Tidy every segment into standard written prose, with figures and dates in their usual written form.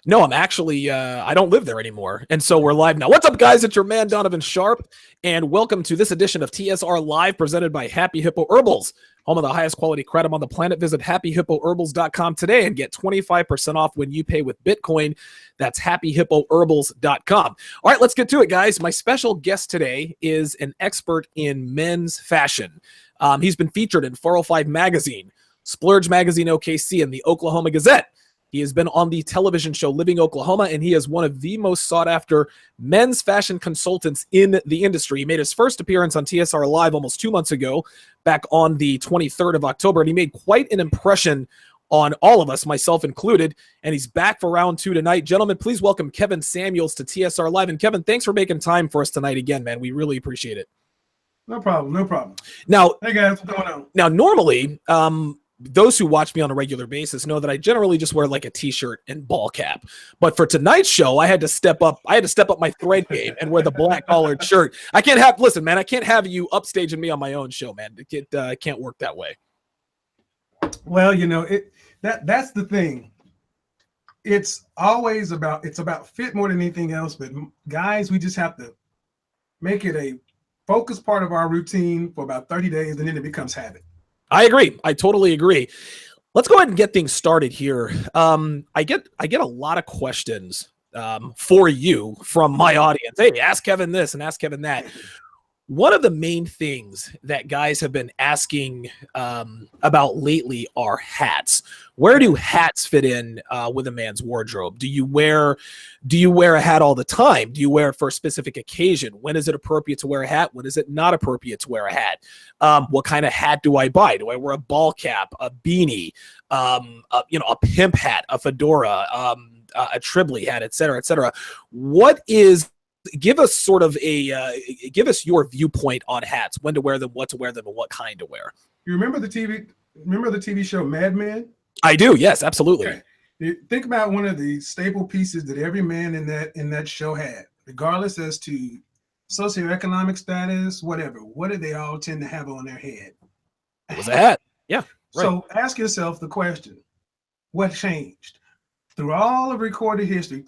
No, I'm actually, I don't live there anymore. And so we're live now. What's up, guys? It's your man, Donovan Sharp, and welcome to this edition of TSR Live presented by Happy Hippo Herbals, home of the highest quality kratom on the planet. Visit happyhippoherbals.com today and get 25% off when you pay with Bitcoin. That's happyhippoherbals.com. All right, let's get to it, guys. My special guest today is an expert in men's fashion. He's been featured in 405 Magazine, Splurge Magazine OKC, and the Oklahoma Gazette. He has been on the television show Living Oklahoma, and he is one of the most sought-after men's fashion consultants in the industry. He made his first appearance on TSR Live almost 2 months ago, back on the 23rd of October, and he made quite an impression on all of us, myself included, and he's back for round two tonight. Gentlemen, please welcome Kevin Samuels to TSR Live. And Kevin, thanks for making time for us tonight again, man. We really appreciate it. No problem, no problem. Now, hey guys, what's going on? Now, normally, those who watch me on a regular basis know that I generally just wear like a t-shirt and ball cap. But for tonight's show, I had to step up my thread game and wear the black collared shirt. I can't have you upstaging me on my own show, man. It can't work that way. Well, you know, that's the thing. It's about fit more than anything else. But guys, we just have to make it a focus part of our routine for about 30 days, and then it becomes habit. I agree. I totally agree. Let's go ahead and get things started here. I get a lot of questions for you from my audience. Hey, ask Kevin this and ask Kevin that. One of the main things that guys have been asking about lately are hats. Where do hats fit in with a man's wardrobe? Do you wear a hat all the time? Do you wear it for a specific occasion? When is it appropriate to wear a hat? When is it not appropriate to wear a hat? What kind of hat do I buy? Do I wear a ball cap, a beanie, a pimp hat, a fedora, a Tribly hat, et cetera, et cetera? Give us your viewpoint on hats, when to wear them, what to wear them, and what kind to wear. You remember the TV show Mad Men? I do, yes, absolutely. Okay. Think about one of the staple pieces that every man in that show had, regardless as to socioeconomic status, whatever. What did they all tend to have on their head? It was a hat. Yeah. Right. So ask yourself the question: what changed? Through all of recorded history,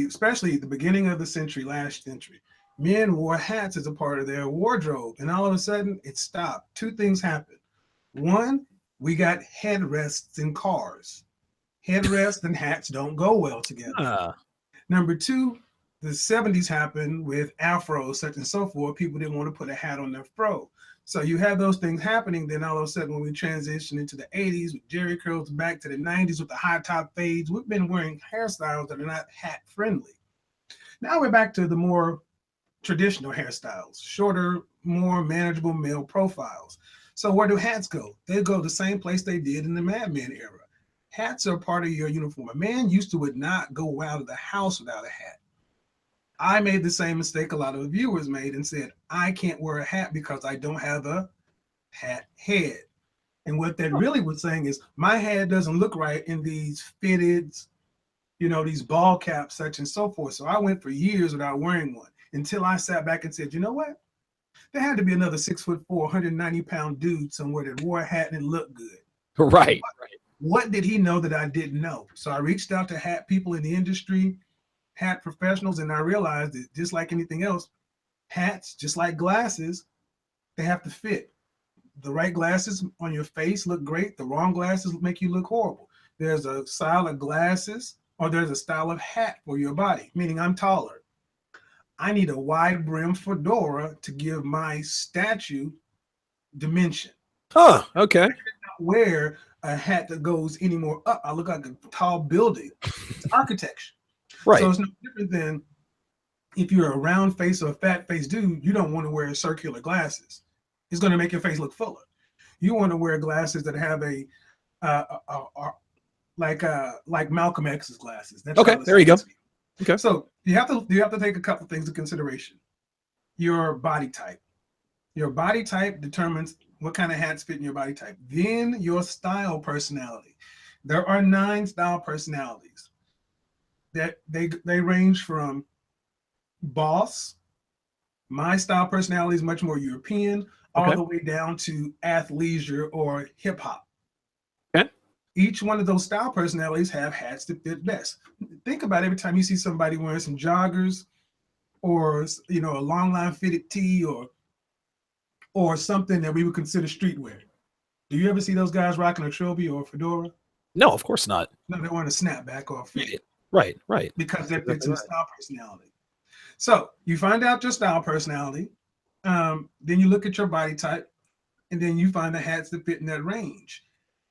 especially the beginning of the century, last century, men wore hats as a part of their wardrobe, and all of a sudden it stopped. Two things happened. One, we got headrests in cars. Headrests and hats don't go well together. Number two, the 70s happened with afros, such and so forth. People didn't want to put a hat on their fro. So you have those things happening. Then all of a sudden, when we transition into the 80s with Jerry curls, back to the 90s with the high top fades, we've been wearing hairstyles that are not hat friendly. Now we're back to the more traditional hairstyles, shorter, more manageable male profiles. So where do hats go? They go the same place they did in the Mad Men era. Hats are part of your uniform. A man would not go out of the house without a hat. I made the same mistake a lot of the viewers made and said, I can't wear a hat because I don't have a hat head. And what that really was saying is my head doesn't look right in these fitted, these ball caps, such and so forth. So I went for years without wearing one until I sat back and said, you know what? There had to be another 6'4", 190-pound dude somewhere that wore a hat and it looked good. Right. What did he know that I didn't know? So I reached out to hat people in the industry, hat professionals, and I realized that just like anything else, hats, just like glasses, they have to fit. The right glasses on your face look great. The wrong glasses make you look horrible. There's a style of glasses or there's a style of hat for your body, meaning I'm taller. I need a wide brim fedora to give my statue dimension. Oh, okay. I cannot wear a hat that goes any more up. I look like a tall building. It's architecture. Right. So it's no different than if you're a round face or a fat face dude, you don't want to wear circular glasses. It's going to make your face look fuller. You want to wear glasses that have like Malcolm X's glasses. That's okay, there you go. Okay. So you have to take a couple things into consideration. Your body type. Your body type determines what kind of hats fit in your body type. Then your style personality. There are 9 style personalities. That they range from boss. My style personality is much more European, all the way down to athleisure or hip hop. Okay. each one of those style personalities have hats that fit best. Think about every time you see somebody wearing some joggers or a long line fitted tee or something that we would consider streetwear. Do you ever see those guys rocking a trilby or a fedora? No, of course not. No, they're wearing a snapback or a fade. Right. Because that fits in the style personality. So you find out your style personality, then you look at your body type, and then you find the hats that fit in that range.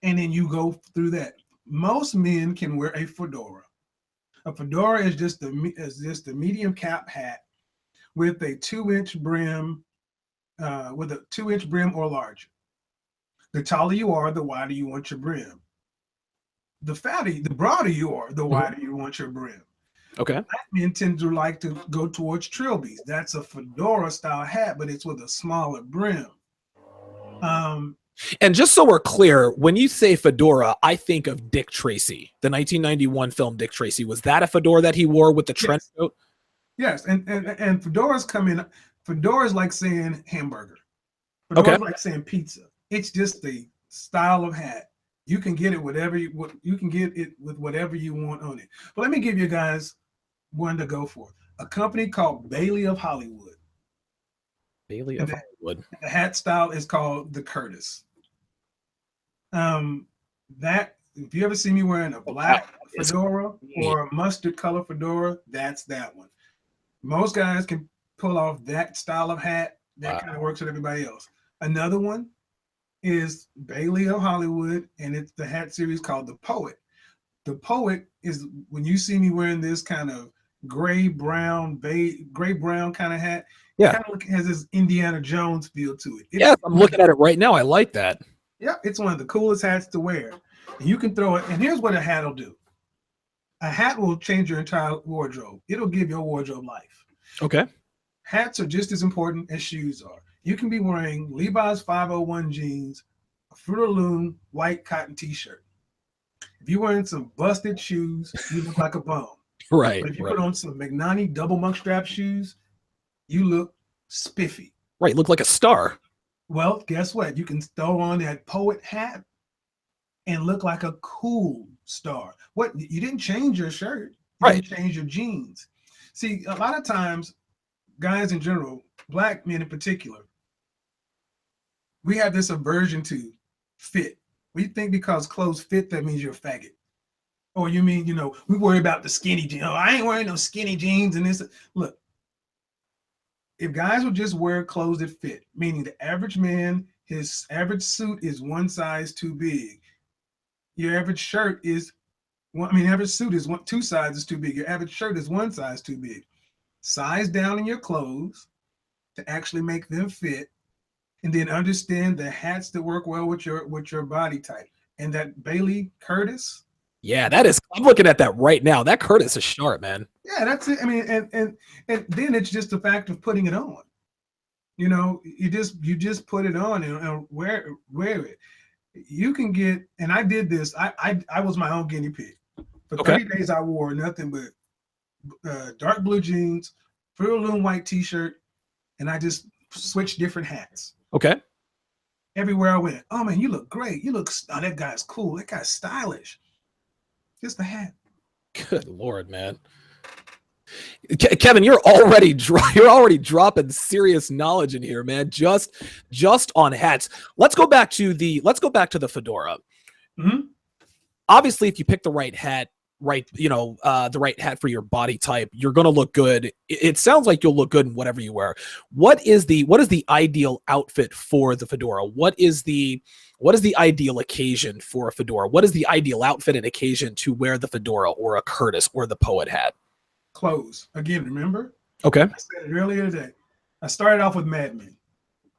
And then you go through that. Most men can wear a fedora. A fedora is just a medium cap hat with a 2-inch brim, or larger. The taller you are, the wider you want your brim. The broader you are, the wider you want your brim. Okay. Black men tend to like to go towards trilbies. That's a fedora style hat, but it's with a smaller brim. And just so we're clear, when you say fedora, I think of Dick Tracy, the 1991 film Dick Tracy. Was that a fedora that he wore with the trench coat? Yes, and fedoras come in. Fedoras like saying hamburger. Fedoras like saying pizza. It's just the style of hat. You can get it you can get it with whatever you want on it. But let me give you guys one to go for. A company called Bailey of Hollywood. Bailey of Hollywood. The hat style is called the Curtis. That if you ever see me wearing a black fedora or a mustard color fedora, that's that one. Most guys can pull off that style of hat. That kind of works with everybody else. Another one is Bailey of Hollywood, and it's the hat series called the Poet. The Poet is when you see me wearing this kind of gray brown kind of hat. Yeah, it kind of has this Indiana Jones feel to it. Yeah, I'm looking at it right now. I like that. Yeah, it's one of the coolest hats to wear. And you can throw it, and here's what a hat will do. A hat will change your entire wardrobe. It'll give your wardrobe life. Okay. Hats are just as important as shoes are. You can be wearing Levi's 501 jeans, a Fruit of the Loom white cotton t-shirt. If you're wearing some busted shoes, you look like a bum. Right. But if you put on some Magnani double monk strap shoes, you look spiffy. Right, look like a star. Well, guess what? You can throw on that Poet hat and look like a cool star. What? You didn't change your shirt. You didn't change your jeans. See, a lot of times, guys in general, black men in particular, we have this aversion to fit. We think because clothes fit, that means you're a faggot. Or you mean, we worry about the skinny jeans. Oh, I ain't wearing no skinny jeans and this. Look, if guys would just wear clothes that fit, meaning the average man, his average suit is one size too big. Your average shirt is, average suit is two sizes too big. Your average shirt is one size too big. Size down in your clothes to actually make them fit, and then understand the hats that work well with your body type. And that Bailey Curtis. Yeah, that is. I'm looking at that right now. That Curtis is sharp, man. Yeah, that's it. I mean, and then it's just the fact of putting it on. You just put it on and wear it. You can get, and I did this. I was my own guinea pig. For 30 days, I wore nothing but dark blue jeans, Fruit of the Loom white t-shirt, and I just switched different hats. Okay. Everywhere I went, oh man, you look great. That guy's cool. That guy's stylish. Just the hat. Good Lord, man. Kevin, you're already dropping serious knowledge in here, man. Just on hats. Let's go back to the fedora. Mm-hmm. Obviously, if you pick the right hat, the right hat for your body type, you're going to look good. It sounds like you'll look good in whatever you wear. What is the ideal outfit for the fedora? What is the ideal occasion for a fedora? What is the ideal outfit and occasion to wear the fedora or a Curtis or the Poet hat? Clothes. Again, remember? Okay. I said it earlier today. I started off with Mad Men.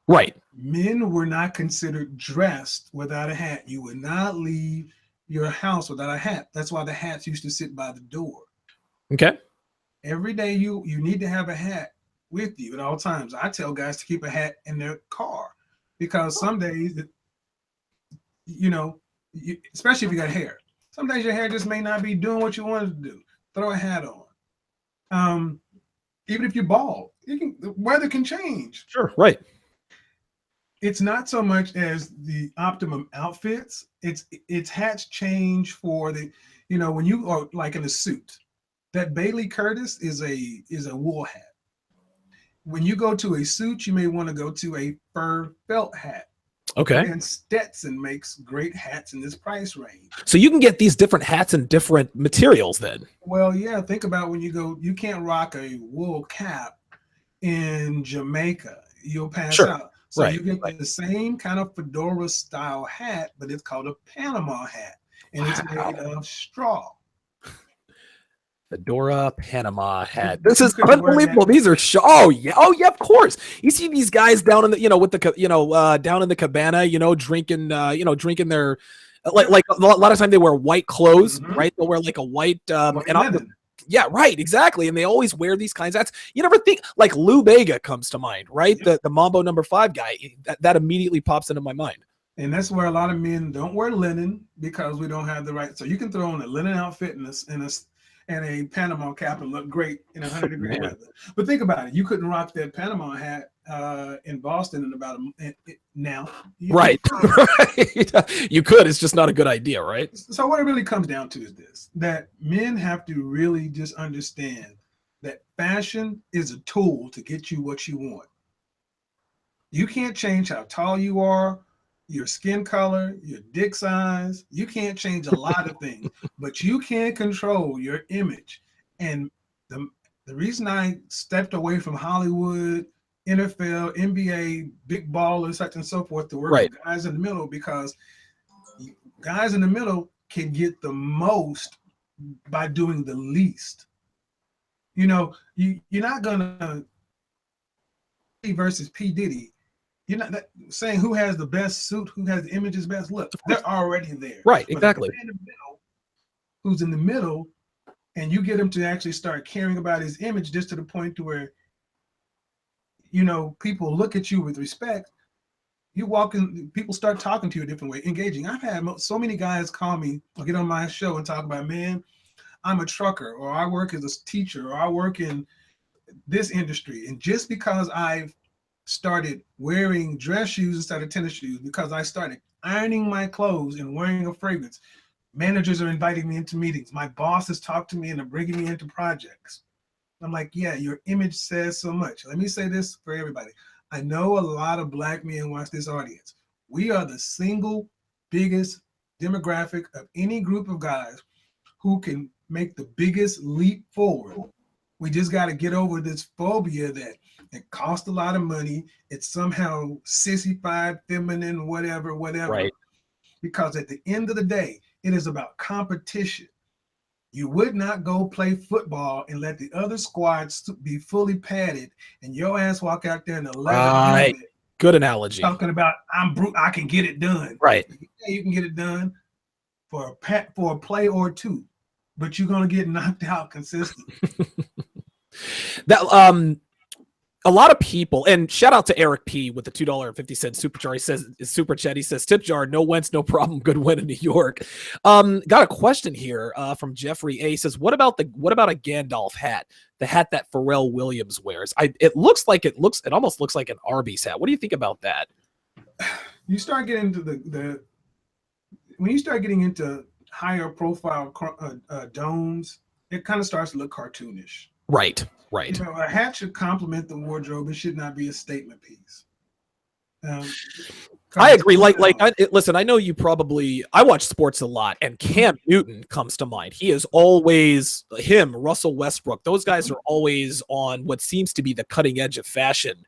Right. Men were not considered dressed without a hat. You would not leave your house without a hat. That's why the hats used to sit by the door. Okay. Every day you need to have a hat with you at all times. I tell guys to keep a hat in their car because some days, especially if you got hair, some days your hair just may not be doing what you wanted to do. Throw a hat on. Even if you're bald, the weather can change. Sure, right. It's not so much as the optimum outfits. It's hats change for the, when you are like in a suit. That Bailey Curtis is a wool hat. When you go to a suit, you may want to go to a fur felt hat. Okay. And Stetson makes great hats in this price range. So you can get these different hats in different materials then. Well, yeah, think about when you go, you can't rock a wool cap in Jamaica. You'll pass out. So you get the same kind of fedora style hat, but it's called a Panama hat. And it's made of straw. Fedora Panama hat. This is unbelievable. These are oh yeah, of course. You see these guys down in the with the down in the cabana, drinking drinking their like a lot of time they wear white clothes, right? They'll wear like a white yeah, right, exactly. And they always wear these kinds of hats. You never think like Lou Bega comes to mind, right? The Mambo #5 guy. That immediately pops into my mind. And that's where a lot of men don't wear linen because we don't have the right. So you can throw on a linen outfit and a Panama cap and look great in 100-degree weather. But think about it. You couldn't rock that Panama hat in Boston in about now. Right. Right. You could. It's just not a good idea, right? So what it really comes down to is this, that men have to really just understand that fashion is a tool to get you what you want. You can't change how tall you are, your skin color, your dick size. You can't change a lot of things, but you can control your image. And the reason I stepped away from Hollywood, NFL, NBA, big ballers, such and so forth, to work with guys in the middle, because guys in the middle can get the most by doing the least. You're not gonna versus P. Diddy. You're not saying who has the best suit, who has the image's best look. They're already there. Right, exactly. Who's in the middle, and you get him to actually start caring about his image just to the point to where, people look at you with respect. You walk in, people start talking to you a different way, engaging. I've had so many guys call me or get on my show and talk about, man, I'm a trucker, or I work as a teacher, or I work in this industry. And just because I've started wearing dress shoes instead of tennis shoes, because I started ironing my clothes and wearing a fragrance, managers are inviting me into meetings. My bosses talk to me and are bringing me into projects. I'm like, yeah, your image says so much. Let me say this for everybody. I know a lot of Black men watch this audience. We are the single biggest demographic of any group of guys who can make the biggest leap forward. We just got to get over this phobia that it costs a lot of money. It's somehow sissified, feminine, whatever. Right. Because at the end of the day, it is about competition. You would not go play football and let the other squads be fully padded and your ass walk out there in a leather helmet. Good analogy. Talking about I can get it done. Right. Yeah, you can get it done for a play or two, but you're gonna get knocked out consistently. That a lot of people, and shout out to Eric P with the $2.50 super chat. He says, tip jar, no Wentz, no problem. Good win in New York. Got a question here from Jeffrey A. He says, what about a Gandalf hat? The hat that Pharrell Williams wears. It almost looks like an Arby's hat. What do you think about that? You start getting into when you start getting into higher profile domes, it kind of starts to look cartoonish. Right. A hat should complement the wardrobe. It should not be a statement piece. I agree. Listen, I know I watch sports a lot, and Cam Newton comes to mind. He is always Russell Westbrook. Those guys are always on what seems to be the cutting edge of fashion.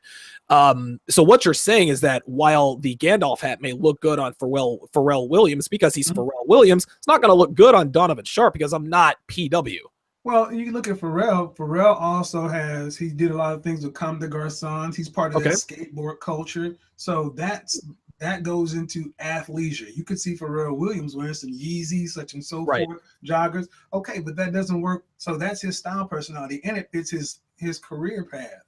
So what you're saying is that while the Gandalf hat may look good on Pharrell Williams because he's Pharrell Williams, it's not going to look good on Donovan Sharp because I'm not PW. Well, you look at Pharrell. Pharrell also he did a lot of things with Comme des Garçons. He's part of that skateboard culture. So that goes into athleisure. You could see Pharrell Williams wearing some Yeezys, such and so forth, joggers. Okay, but that doesn't work. So that's his style personality, and it fits his career path.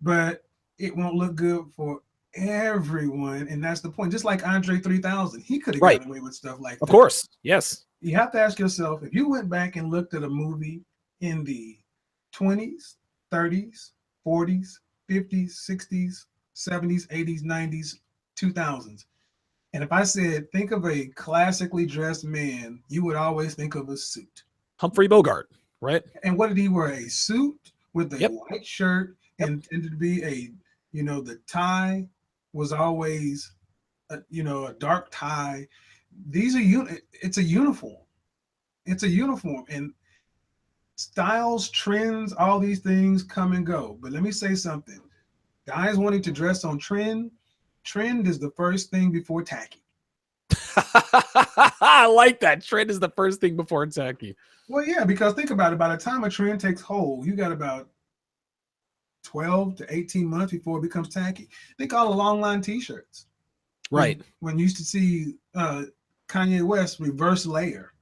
But it won't look good for everyone, and that's the point. Just like Andre 3000, he could have gotten away with stuff like that. Of course, yes. You have to ask yourself, if you went back and looked at a movie in the 20s, 30s, 40s, 50s, 60s, 70s, 80s, 90s, 2000s. And if I said, think of a classically dressed man, you would always think of a suit. Humphrey Bogart, right? And what did he wear? A suit with a Yep. white shirt, and tended to be a, the tie was always, a dark tie. These are it's a uniform. It's a uniform, and styles, trends, all these things come and go. But let me say something. Guys wanting to dress on trend is the first thing before tacky. I like that. Trend is the first thing before tacky. Well, yeah, because think about it. By the time a trend takes hold, you got about 12 to 18 months before it becomes tacky. Think all the long line t-shirts. Right. When you used to see Kanye West reverse layer.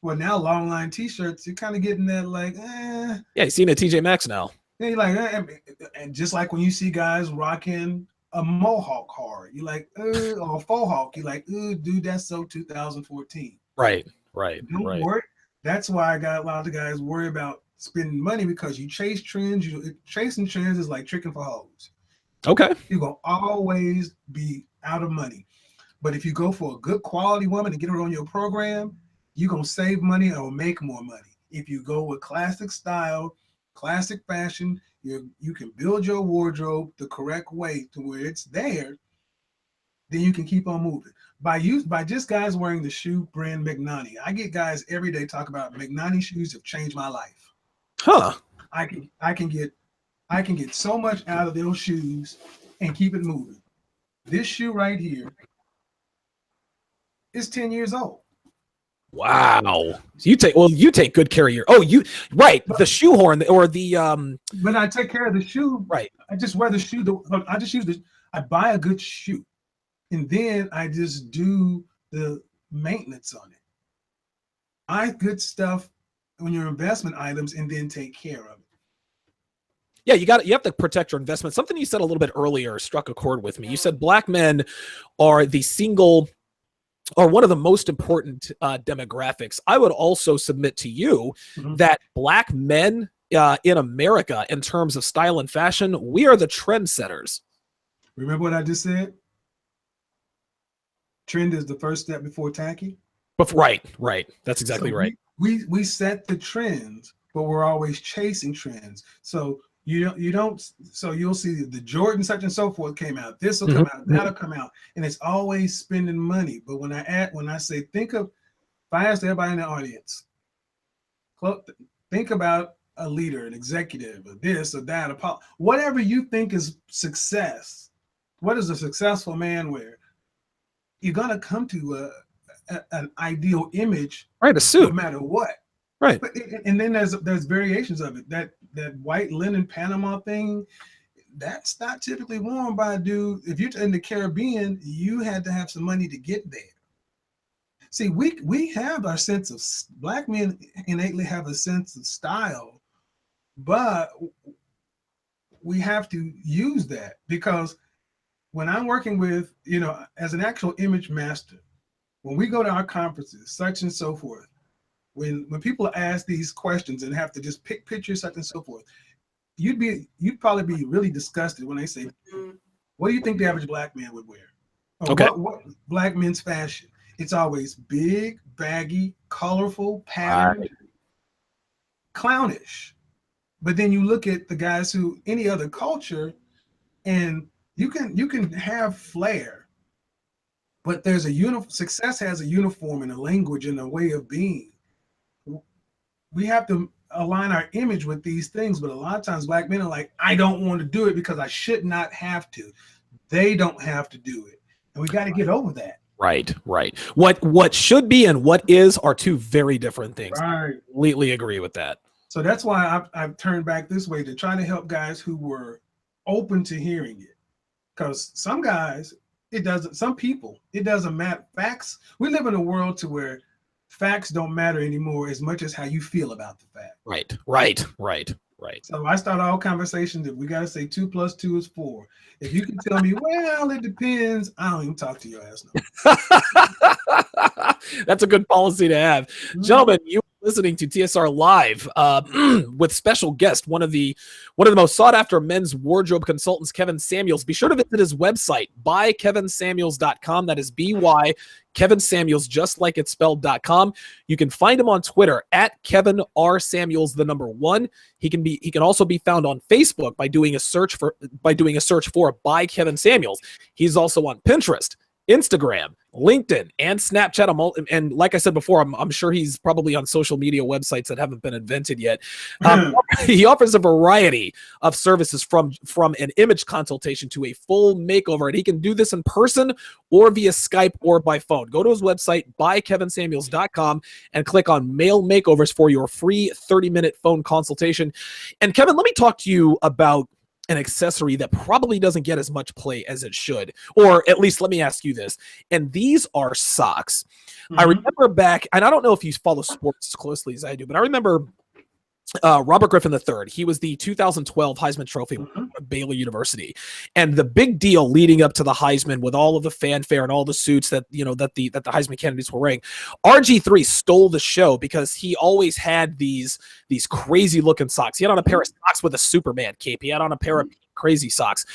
Well, now long line t-shirts, you're kind of getting that like, Yeah, you're seeing a TJ Maxx now. Yeah, you're like, and just like when you see guys rocking a mohawk hard, you're like, or a faux hawk, you're like, dude, that's so 2014. Right. Don't worry. That's why I got a lot of guys worry about spending money, because you chase trends. Chasing trends is like tricking for hoes. Okay. You're going to always be out of money. But if you go for a good quality woman and get her on your program, you're going to save money or make more money. If you go with classic style, classic fashion, you can build your wardrobe the correct way to where it's there, then you can keep on moving. By just guys wearing the shoe brand Magnani. I get guys every day talk about Magnani shoes have changed my life. Huh. I can get so much out of those shoes and keep it moving. This shoe right here is 10 years old. Wow. You take good care of your the shoehorn or the When I take care of the shoe, right. I just wear the shoe. I buy a good shoe, and then I just do the maintenance on it. Buy good stuff on your investment items and then take care of it. Yeah, you have to protect your investment. Something you said a little bit earlier struck a chord with me. You said black men are one of the most important demographics. I would also submit to you that black men in America, in terms of style and fashion, we are the trendsetters. Remember what I just said? Trend is the first step before tacky. Right. That's exactly right. We set the trends, but we're always chasing trends. So you don't. So you'll see the Jordan such and so forth came out. This will come out. That'll come out, and it's always spending money. But when I say think of, if I ask everybody in the audience, think about a leader, an executive, or this or that, whatever you think is success. What does a successful man wear? You're gonna come to an ideal image, right? A suit, no matter what. Right. But, and then there's variations of it. That white linen Panama thing, that's not typically worn by a dude. If you're in the Caribbean, you had to have some money to get there. See, we have our sense of, black men innately have a sense of style, but we have to use that, because when I'm working with, as an actual image master, when we go to our conferences, such and so forth, when people ask these questions and have to just pick pictures, such and so forth, you'd probably be really disgusted when they say, what do you think the average black man would wear? Or okay. What black men's fashion? It's always big, baggy, colorful, patterned, clownish. But then you look at the guys who, any other culture, and you can have flair, but there's success has a uniform and a language and a way of being. We have to align our image with these things, but a lot of times black men are like, I don't want to do it because I should not have to. They don't have to do it. And we got to get over that. Right. What should be and what is are two very different things. Right. I completely agree with that. So that's why I've turned back this way, to try to help guys who were open to hearing it. Because some guys, it doesn't matter. Facts, we live in a world to where facts don't matter anymore as much as how you feel about the fact. Right. So I start all conversations that we got to say 2 + 2 is 4. If you can tell me, well, it depends, I don't even talk to your ass no more. That's a good policy to have. Gentlemen, you listening to TSR Live with special guest, one of the most sought after men's wardrobe consultants, Kevin Samuels. Be sure to visit his website, bykevinsamuels.com. That is BY Kevin Samuels, just like it's spelled.com. You can find him on Twitter at Kevin R. Samuels, the number 1. He can also be found on Facebook by doing a search for by Kevin Samuels. He's also on Pinterest, Instagram, LinkedIn, and Snapchat. And like I said before, I'm sure he's probably on social media websites that haven't been invented yet. He offers a variety of services from an image consultation to a full makeover, and he can do this in person or via Skype or by phone. Go to his website, bykevinsamuels.com, and click on Male Makeovers for your free 30-minute phone consultation. And Kevin, let me talk to you about an accessory that probably doesn't get as much play as it should, or at least let me ask you this. And these are socks. I remember back, and I don't know if you follow sports as closely as I do, but I remember Robert Griffin III. He was the 2012 Heisman Trophy at Baylor University, and the big deal leading up to the Heisman, with all of the fanfare and all the suits that the Heisman candidates were wearing, RG3 stole the show because he always had these crazy looking socks. He had on a pair of socks with a Superman cape. He had on a pair of crazy socks.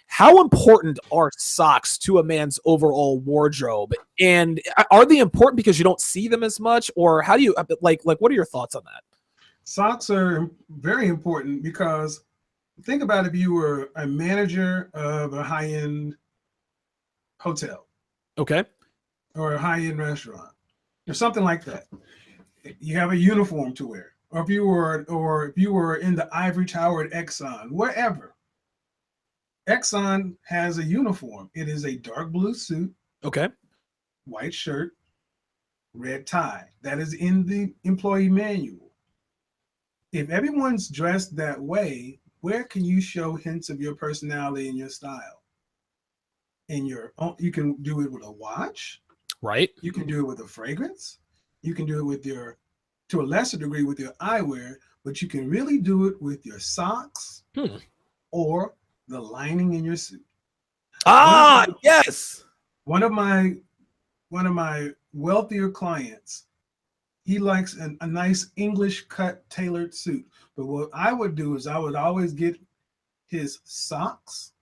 How important are socks to a man's overall wardrobe? And are they important because you don't see them as much, or how do you like what are your thoughts on that? Socks are very important because think about if you were a manager of a high-end hotel. Okay. Or a high-end restaurant or something like that. You have a uniform to wear. Or if you were in the ivory tower at Exxon, wherever. Exxon has a uniform. It is a dark blue suit. Okay. White shirt, red tie. That is in the employee manual. If everyone's dressed that way, where can you show hints of your personality and your style? You can do it with a watch, right? You can do it with a fragrance. You can do it to a lesser degree with your eyewear, but you can really do it with your socks or the lining in your suit. Yes. One of my wealthier clients, he likes a nice English cut tailored suit. But what I would do is I would always get his socks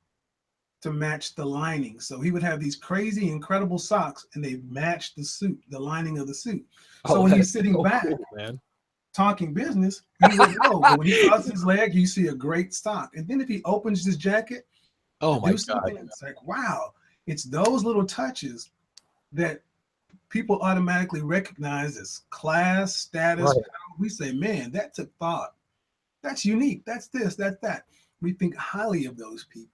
to match the lining. So he would have these crazy, incredible socks and they match the suit, the lining of the suit. So when he's sitting back talking business, you would know. But when he crosses his leg, you see a great sock. And then if he opens his jacket, it's like, wow, it's those little touches that people automatically recognize as class, status. Right. We say, man, that's a thought. That's unique. That's this, that's that. We think highly of those people.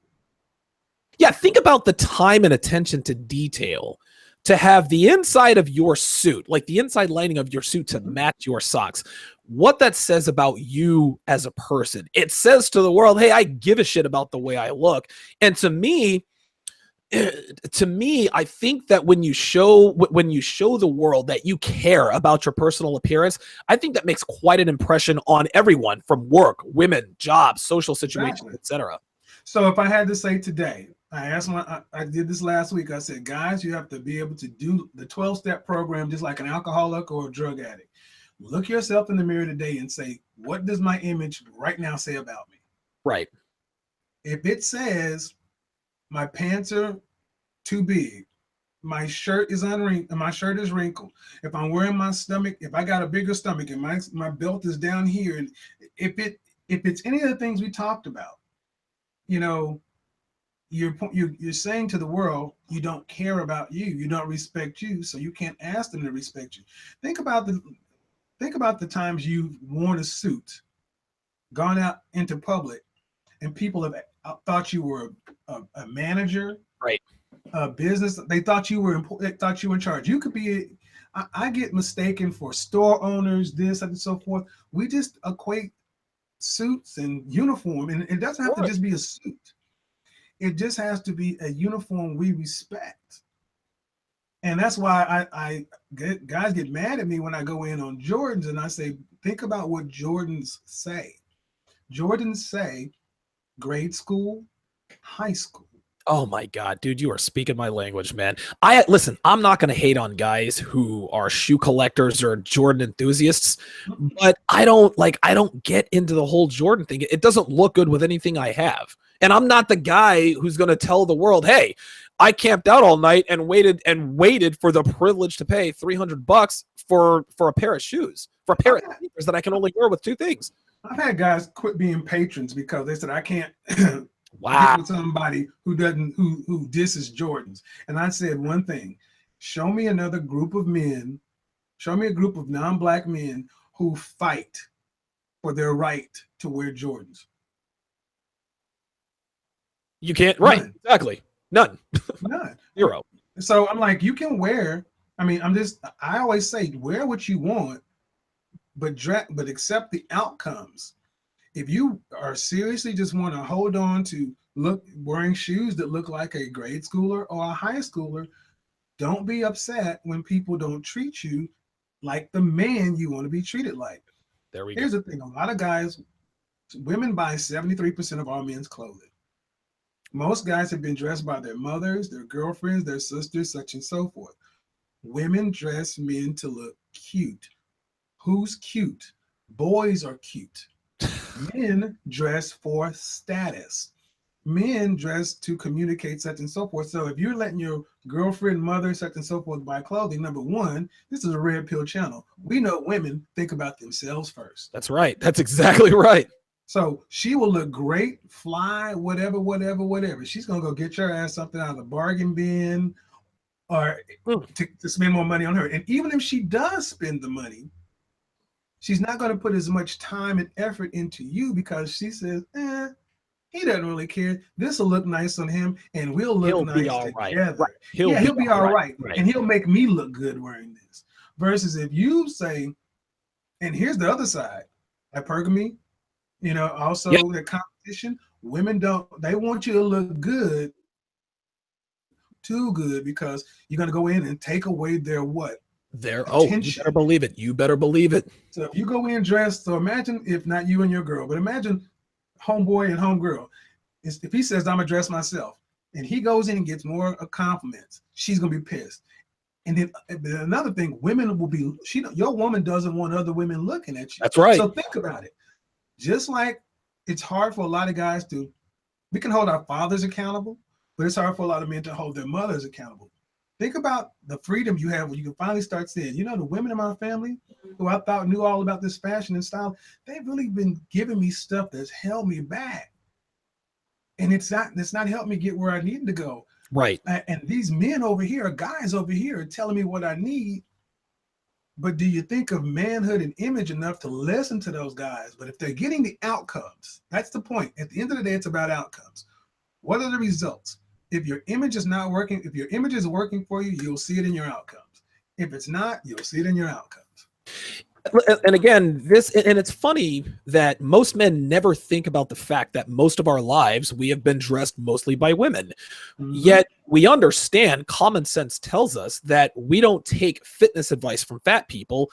Yeah, think about the time and attention to detail to have the inside of your suit, like the inside lining of your suit, to match your socks. What that says about you as a person. It says to the world, hey, I give a shit about the way I look. And to me, I think that when you show the world that you care about your personal appearance, I think that makes quite an impression on everyone, from work, women, jobs, social situations, etc. So if I had to say today, I did this last week. I said, guys, you have to be able to do the 12-step program just like an alcoholic or a drug addict. Look yourself in the mirror today and say, what does my image right now say about me? Right. If it says my pants are too big, my shirt is unwrinkled, my shirt is wrinkled, if I'm wearing my stomach, if I got a bigger stomach and my belt is down here, and if it's any of the things we talked about, you're saying to the world, you don't care about you don't respect you, so you can't ask them to respect you. Think about the times you've worn a suit, gone out into public, and people have thought you were a manager, right? A business. They thought you were important. They thought you were in charge. You could be. I get mistaken for store owners, this and so forth. We just equate suits and uniform, and it doesn't have to just be a suit. It just has to be a uniform we respect. And that's why guys get mad at me when I go in on Jordans and I say, think about what Jordans say. Jordans say grade school, high school. Oh my God, dude, you are speaking my language, man. I listen, I'm not gonna hate on guys who are shoe collectors or Jordan enthusiasts, but I don't get into the whole Jordan thing. It doesn't look good with anything I have. And I'm not the guy who's gonna tell the world, hey, I camped out all night and waited for the privilege to pay $300 for a pair of shoes, for a pair of sneakers that I can only wear with two things. I've had guys quit being patrons because they said I can't Wow. get with somebody who doesn't who disses Jordans. And I said one thing: show me another group of men, show me a group of non-black men who fight for their right to wear Jordans. You can't, right? None. Exactly. None. None. Zero. So I'm like, you can wear. I mean, I always say, wear what you want, but accept the outcomes. If you are seriously just want to hold on to wearing shoes that look like a grade schooler or a high schooler, don't be upset when people don't treat you like the man you want to be treated like. There we go. Here's the thing: a lot of guys, women buy 73% of all men's clothing. Most guys have been dressed by their mothers, their girlfriends, their sisters, such and so forth. Women dress men to look cute. Who's cute? Boys are cute. Men dress for status. Men dress to communicate, such and so forth. So if you're letting your girlfriend, mother, such and so forth buy clothing, number one, this is a red pill channel. We know women think about themselves first. That's right. That's exactly right. So she will look great, fly, whatever. She's going to go get your ass something out of the bargain bin or to spend more money on her. And even if she does spend the money, she's not going to put as much time and effort into you because she says, he doesn't really care. This will look nice on him and we'll look nice together. Right. Right. He'll be all right. And he'll make me look good wearing this. Versus if you say, and here's the other side, hypergamy, also the competition, women they want you to look good, too good, because you're going to go in and take away their what? You better believe it. You better believe it. So if you go in dressed, so imagine if not you and your girl, but imagine homeboy and homegirl. If he says, I'm going to dress myself, and he goes in and gets more compliments, she's going to be pissed. And then another thing, women will be, your woman doesn't want other women looking at you. That's right. So think about it. Just like it's hard for a lot of guys we can hold our fathers accountable, but it's hard for a lot of men to hold their mothers accountable. Think about the freedom you have when you can finally start saying, the women in my family who I thought knew all about this fashion and style, they've really been giving me stuff that's held me back. And it's not helped me get where I need to go. Right. And these men over here, guys over here are telling me what I need. But do you think of manhood and image enough to listen to those guys? But if they're getting the outcomes, that's the point. At the end of the day, it's about outcomes. What are the results? If your image is not working, if your image is working for you, you'll see it in your outcomes. If it's not, you'll see it in your outcomes. And again, it's funny that most men never think about the fact that most of our lives we have been dressed mostly by women. Mm-hmm. Yet we understand, common sense tells us that we don't take fitness advice from fat people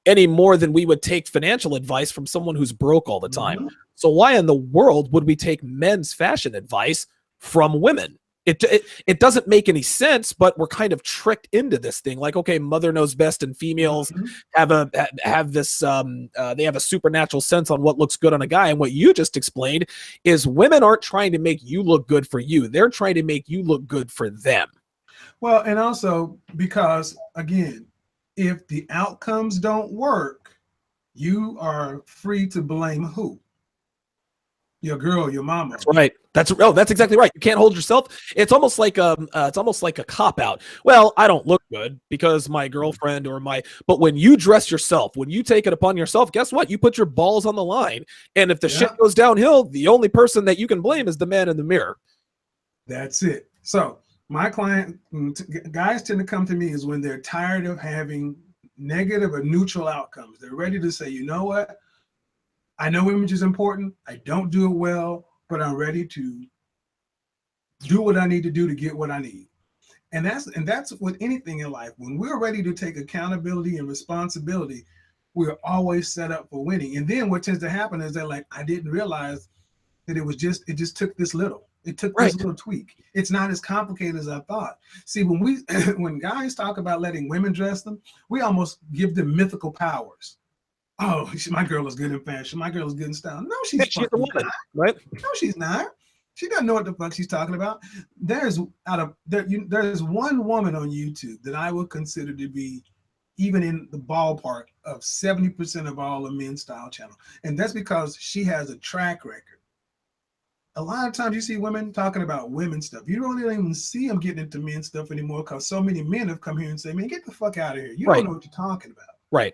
any more than we would take financial advice from someone who's broke all the time. Mm-hmm. So why in the world would we take men's fashion advice from women? It doesn't make any sense, but we're kind of tricked into this thing. Like, okay, mother knows best, and females have this they have a supernatural sense on what looks good on a guy. And what you just explained is women aren't trying to make you look good for you; they're trying to make you look good for them. Well, and also because again, if the outcomes don't work, you are free to blame who? Your girl, your mama. That's right. That's exactly right. You can't hold yourself. It's almost like a cop out. Well, I don't look good because my girlfriend but when you dress yourself, when you take it upon yourself, guess what? You put your balls on the line. And if the shit goes downhill, the only person that you can blame is the man in the mirror. That's it. So my guys tend to come to me is when they're tired of having negative or neutral outcomes. They're ready to say, you know what? I know image is important. I don't do it well, but I'm ready to do what I need to do to get what I need. And that's with anything in life. When we're ready to take accountability and responsibility, we're always set up for winning. And then what tends to happen is that, like, I didn't realize that it just took this little. It took Right. this little tweak. It's not as complicated as I thought. See, when we when guys talk about letting women dress them, we almost give them mythical powers. Oh, my girl is good in fashion. My girl is good in style. No, she's She's a fucking woman, not. right? No, she's not. She doesn't know what the fuck she's talking about. There's there's one woman on YouTube that I would consider to be even in the ballpark of 70% of all of men's style channel. And that's because she has a track record. A lot of times you see women talking about women's stuff. You don't even see them getting into men's stuff anymore because so many men have come here and say, man, get the fuck out of here. You don't know what you're talking about. Right.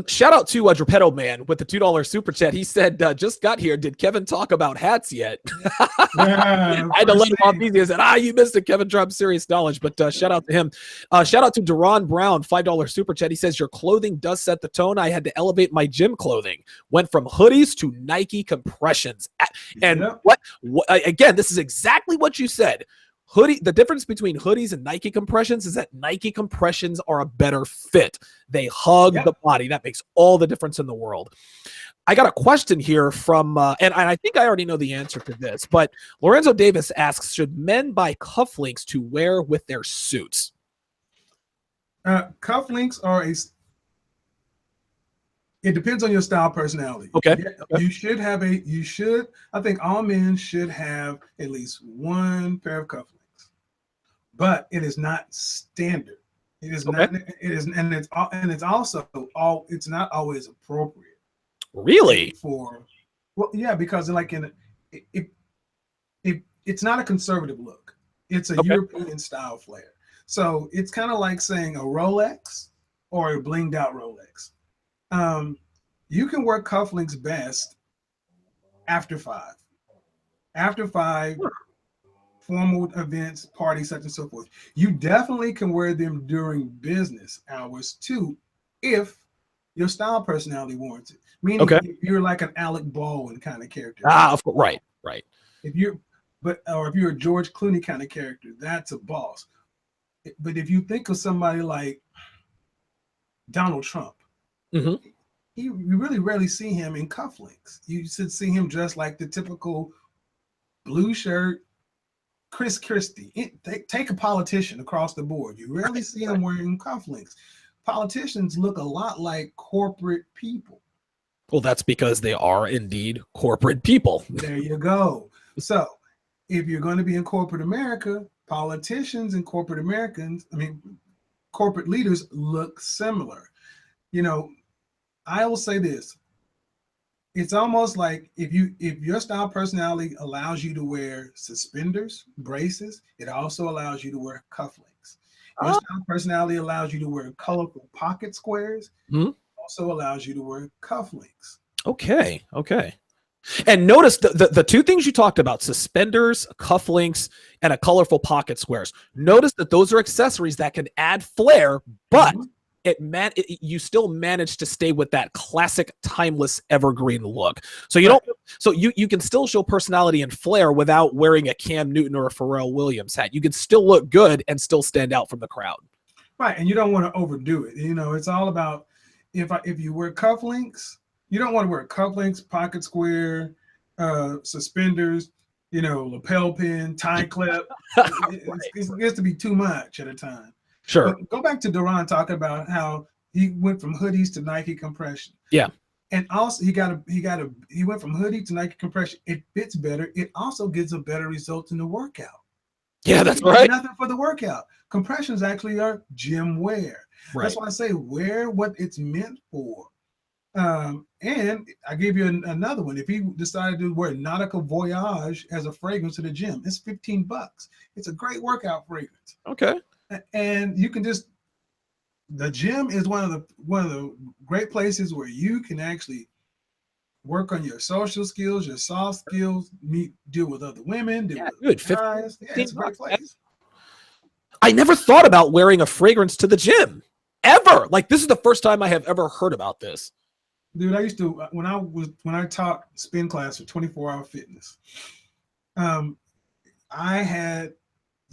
Shout out to Geppetto Man with the $2 super chat. He said, just got here. Did Kevin talk about hats yet? Yeah, I had to let him off easy. I said, you missed it. Kevin dropped serious knowledge, but shout out to him. Shout out to Deron Brown, $5 super chat. He says, your clothing does set the tone. I had to elevate my gym clothing. Went from hoodies to Nike compressions. And what again, this is exactly what you said. The difference between hoodies and Nike compressions is that Nike compressions are a better fit. They hug the body. That makes all the difference in the world. I got a question here from, and I think I already know the answer to this, but Lorenzo Davis asks, should men buy cufflinks to wear with their suits? Cufflinks are it depends on your style personality. Okay. I think all men should have at least one pair of cufflinks. But it is not standard. It is not. It is, and it's also it's not always appropriate. Really? Because like it's not a conservative look. It's a European style flair. So it's kind of like saying a Rolex or a blinged out Rolex. You can wear cufflinks best after 5. After 5. Formal events, parties, such and so forth. You definitely can wear them during business hours too, if your style personality warrants it. Meaning, if you're like an Alec Baldwin kind of character. Of course, right. If you're a George Clooney kind of character, that's a boss. But if you think of somebody like Donald Trump, you really rarely see him in cufflinks. You should see him dressed like the typical blue shirt. Chris Christie, take a politician across the board. You rarely see them wearing cufflinks. Politicians look a lot like corporate people. Well, that's because they are indeed corporate people. There you go. So if you're going to be in corporate America, politicians and corporate leaders look similar. I will say this. It's almost like if your style personality allows you to wear suspenders, braces, it also allows you to wear cufflinks. Your style personality allows you to wear colorful pocket squares, also allows you to wear cufflinks. Okay. And notice the two things you talked about, suspenders, cufflinks, and a colorful pocket squares. Notice that those are accessories that can add flair, but you still manage to stay with that classic, timeless, evergreen look. So you can still show personality and flair without wearing a Cam Newton or a Pharrell Williams hat. You can still look good and still stand out from the crowd. Right, and you don't want to overdo it. It's all about if you wear cufflinks, you don't want to wear cufflinks, pocket square, suspenders, lapel pin, tie clip. It gets to be too much at a time. Sure. But go back to Deron talking about how he went from hoodies to Nike compression. Yeah. And also he went from hoodie to Nike compression. It fits better. It also gives a better result in the workout. Yeah, that's right. Nothing for the workout. Compressions actually are gym wear. Right. That's why I say wear what it's meant for. And I gave you another one. If he decided to wear Nautica Voyage as a fragrance to the gym, it's $15. It's a great workout fragrance. Okay. And you can the gym is one of the great places where you can actually work on your social skills, your soft skills, deal with other women, deal with guys. Yeah, it's a great place. I never thought about wearing a fragrance to the gym ever. Like, this is the first time I have ever heard about this. Dude, I used to when I taught spin class for 24-hour fitness.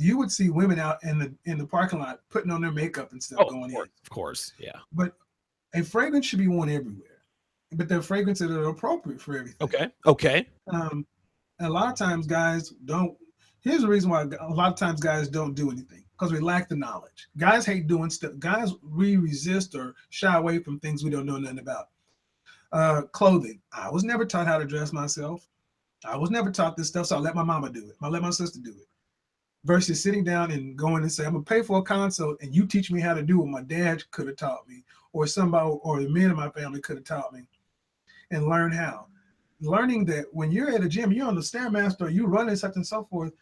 You would see women out in the parking lot putting on their makeup and stuff going in. Of course, yeah. But a fragrance should be worn everywhere. But they're fragrances that are appropriate for everything. Okay. a lot of times guys don't. Here's the reason why a lot of times guys don't do anything, because we lack the knowledge. Guys hate doing stuff. Guys, we resist or shy away from things we don't know nothing about. Clothing. I was never taught how to dress myself. I was never taught this stuff, so I let my mama do it. I let my sister do it. Versus sitting down and going and say, I'm gonna pay for a consult and you teach me how to do what my dad could have taught me, or somebody, or the men in my family could have taught me, and learn how. Learning that when you're at a gym, you're on the Stairmaster, you running such and so forth,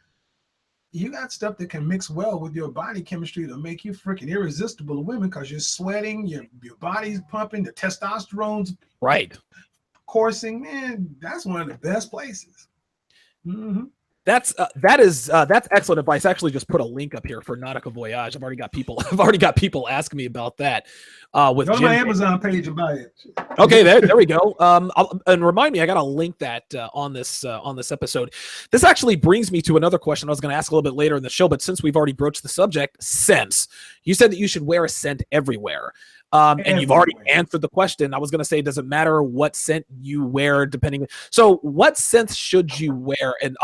you got stuff that can mix well with your body chemistry to make you freaking irresistible to women, because you're sweating, your body's pumping, the testosterone's right coursing. Man, that's one of the best places. Mm-hmm. That's excellent advice. I actually just put a link up here for Nautica Voyage. I've already got people asking me about that. With go to my Amazon page and buy it. Okay, there we go. And remind me, I got to link that on this episode. This actually brings me to another question I was going to ask a little bit later in the show, but since we've already broached the subject, scents. You said that you should wear a scent everywhere. And you've already answered the question. I was going to say, does it matter what scent you wear depending? So what scents should you wear? And,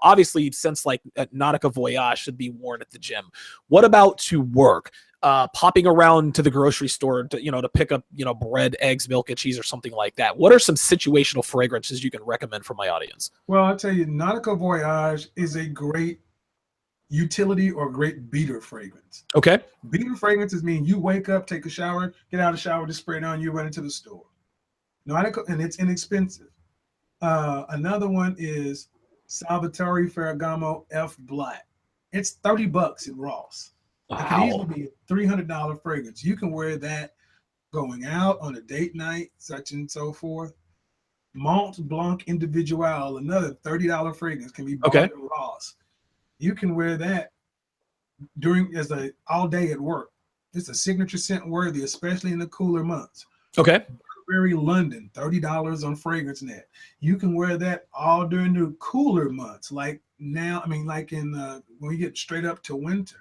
obviously scents like Nautica Voyage should be worn at the gym. What about to work? Popping around to the grocery store to pick up, bread, eggs, milk, and cheese or something like that. What are some situational fragrances you can recommend for my audience? Well, I'll tell you, Nautica Voyage is a great utility or great beater fragrance. Okay. Beater fragrances mean you wake up, take a shower, get out of the shower, just spray it on, you run into the store. Nautica, and it's inexpensive. Another one is Salvatore Ferragamo F Black. It's $30 at Ross. Wow. It can easily be a $300 fragrance. You can wear that going out on a date night, such and so forth. Mont Blanc Individual, another $30 fragrance, can be bought at Ross. You can wear that all day at work. It's a signature scent worthy, especially in the cooler months. Okay. Burberry London, $30 on FragranceNet. You can wear that all during the cooler months, like now. I mean, like in when we get straight up to winter.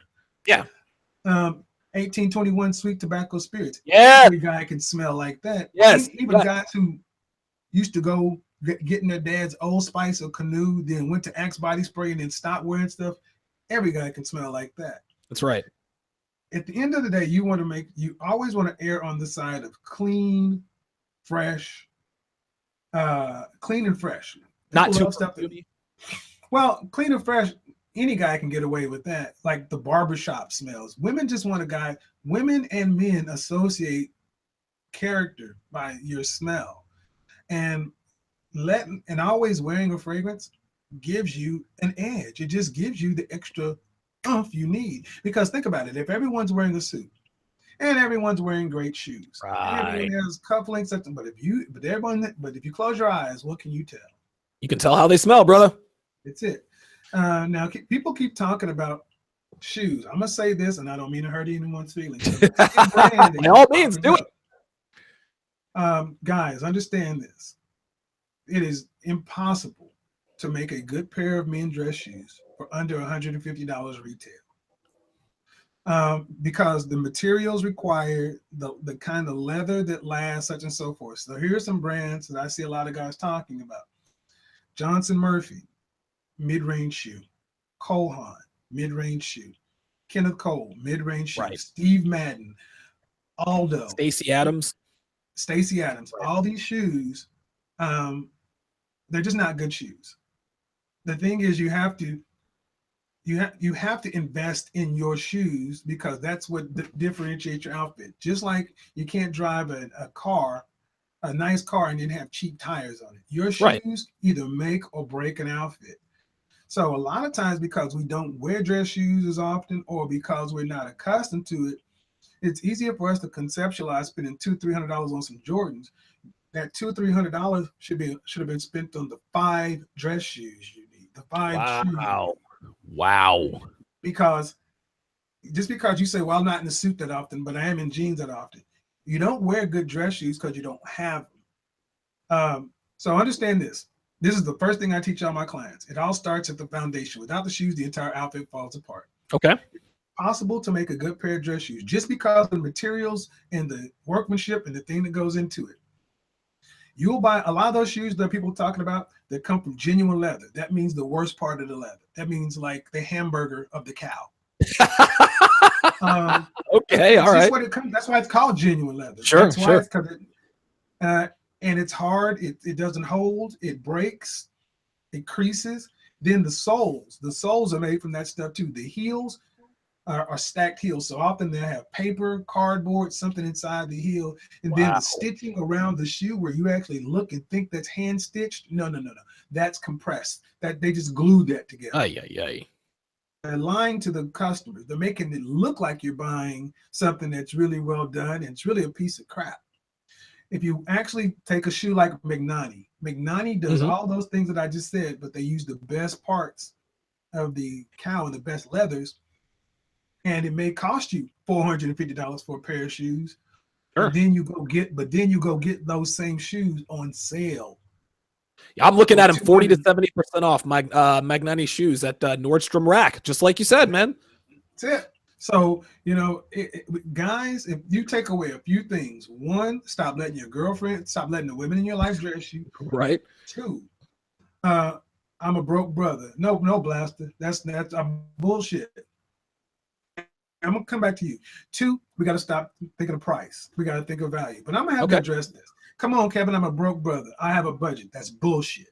Yeah. 1821 Sweet Tobacco Spirits. Yeah. Every guy can smell like that. Yes. Even guys who used to go getting their dad's Old Spice or Canoe, then went to Axe Body Spray and then stopped wearing stuff. Every guy can smell like that. That's right. At the end of the day, you always want to err on the side of clean, fresh, clean and fresh. Not too stuff. Well, clean and fresh, any guy can get away with that. Like the barbershop smells. Women just want a guy. Women and men associate character by your smell, and always wearing a fragrance gives you an edge. It just gives you the extra oomph you need. Because think about it, if everyone's wearing a suit and everyone's wearing great shoes, right, everyone has cufflinks, but if you close your eyes, what can you tell? You can tell how they smell, brother. That's it. Now people keep talking about shoes. I'm gonna say this, and I don't mean to hurt anyone's feelings. By all means, do it. Guys, understand this. It is impossible to make a good pair of men's dress shoes for under $150 retail. Because the materials required, the kind of leather that lasts, such and so forth. So here's some brands that I see a lot of guys talking about. Johnson Murphy, mid-range shoe. Cole Haan, mid-range shoe. Kenneth Cole, mid-range shoe. Right. Steve Madden, Aldo. Stacey Adams. Right. All these shoes, they're just not good shoes. The thing is, you have to invest in your shoes, because that's what differentiates your outfit. Just like you can't drive a nice car, and then have cheap tires on it. Your shoes either make or break an outfit. So a lot of times, because we don't wear dress shoes as often, or because we're not accustomed to it, it's easier for us to conceptualize spending $200-300 on some Jordans. That $200-300 should have been spent on the 5 dress shoes you need. The 5 shoes. Wow. Because just because you say, well, I'm not in a suit that often, but I am in jeans that often. You don't wear good dress shoes because you don't have them. So understand this. This is the first thing I teach all my clients. It all starts at the foundation. Without the shoes, the entire outfit falls apart. Okay. It's possible to make a good pair of dress shoes just because of the materials and the workmanship and the thing that goes into it. You'll buy a lot of those shoes that people are talking about that come from genuine leather. That means the worst part of the leather. That means like the hamburger of the cow. Okay, all right. What it comes. That's why it's called genuine leather. Sure, That's why sure. it's because and it's hard. It doesn't hold. It breaks. It creases. Then the soles are made from that stuff too. The heels are stacked heels. So often they have paper, cardboard, something inside the heel, and then Wow. the stitching around the shoe where you actually look and think that's hand stitched. No. That's compressed. That they just glued that together. Ay, ay, ay. They're lying to the customers. They're making it look like you're buying something that's really well done, and it's really a piece of crap. If you actually take a shoe like Magnani does all those things that I just said, but they use the best parts of the cow and the best leathers, and it may cost you $450 for a pair of shoes. Sure. But then you go get those same shoes on sale. I'm looking at them 40 to 70% off my Magnani shoes at Nordstrom Rack, just like you said, man. That's it. So, guys, if you take away a few things, one, stop letting your girlfriend, stop letting the women in your life dress you. Right. Two, I'm a broke brother. No, Blaster. That's bullshit. I'm gonna come back to you. Two, we got to stop thinking of price. We got to think of value. But I'm gonna have to address this. Come on, Kevin. I'm a broke brother. I have a budget. That's bullshit.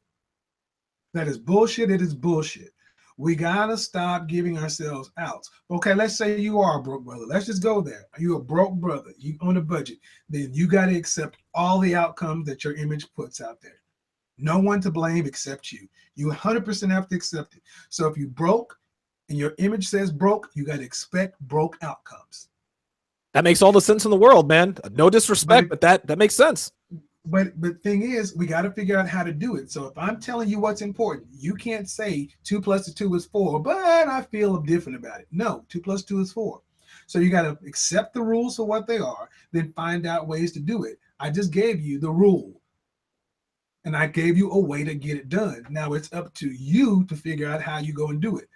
That is bullshit. It is bullshit. We gotta stop giving ourselves outs. Okay, let's say you are a broke brother. Let's just go there. You a broke brother. You on a budget. Then you got to accept all the outcomes that your image puts out there. No one to blame except you. You 100% have to accept it. So if you broke and your image says broke, you got to expect broke outcomes. That makes all the sense in the world, man. No disrespect, but that makes sense. But thing is, we got to figure out how to do it. So if I'm telling you what's important, you can't say 2 + 2 is 4, but I feel different about it. No, 2 + 2 is 4. So you got to accept the rules for what they are, then find out ways to do it. I just gave you the rule, and I gave you a way to get it done. Now it's up to you to figure out how you go and do it.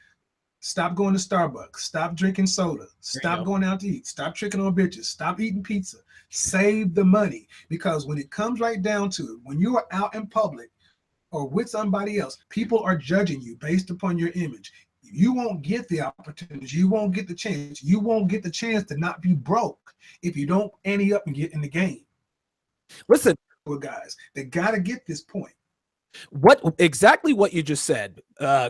Stop going to Starbucks. Stop drinking soda. Stop going out to eat. Stop tricking on bitches. Stop eating pizza. Save the money, because when it comes right down to it, when you are out in public or with somebody else, people are judging you based upon your image. You won't get the opportunities. You won't get the chance. You won't get the chance to not be broke if you don't ante up and get in the game. Listen, guys, they got to get this point. Exactly what you just said.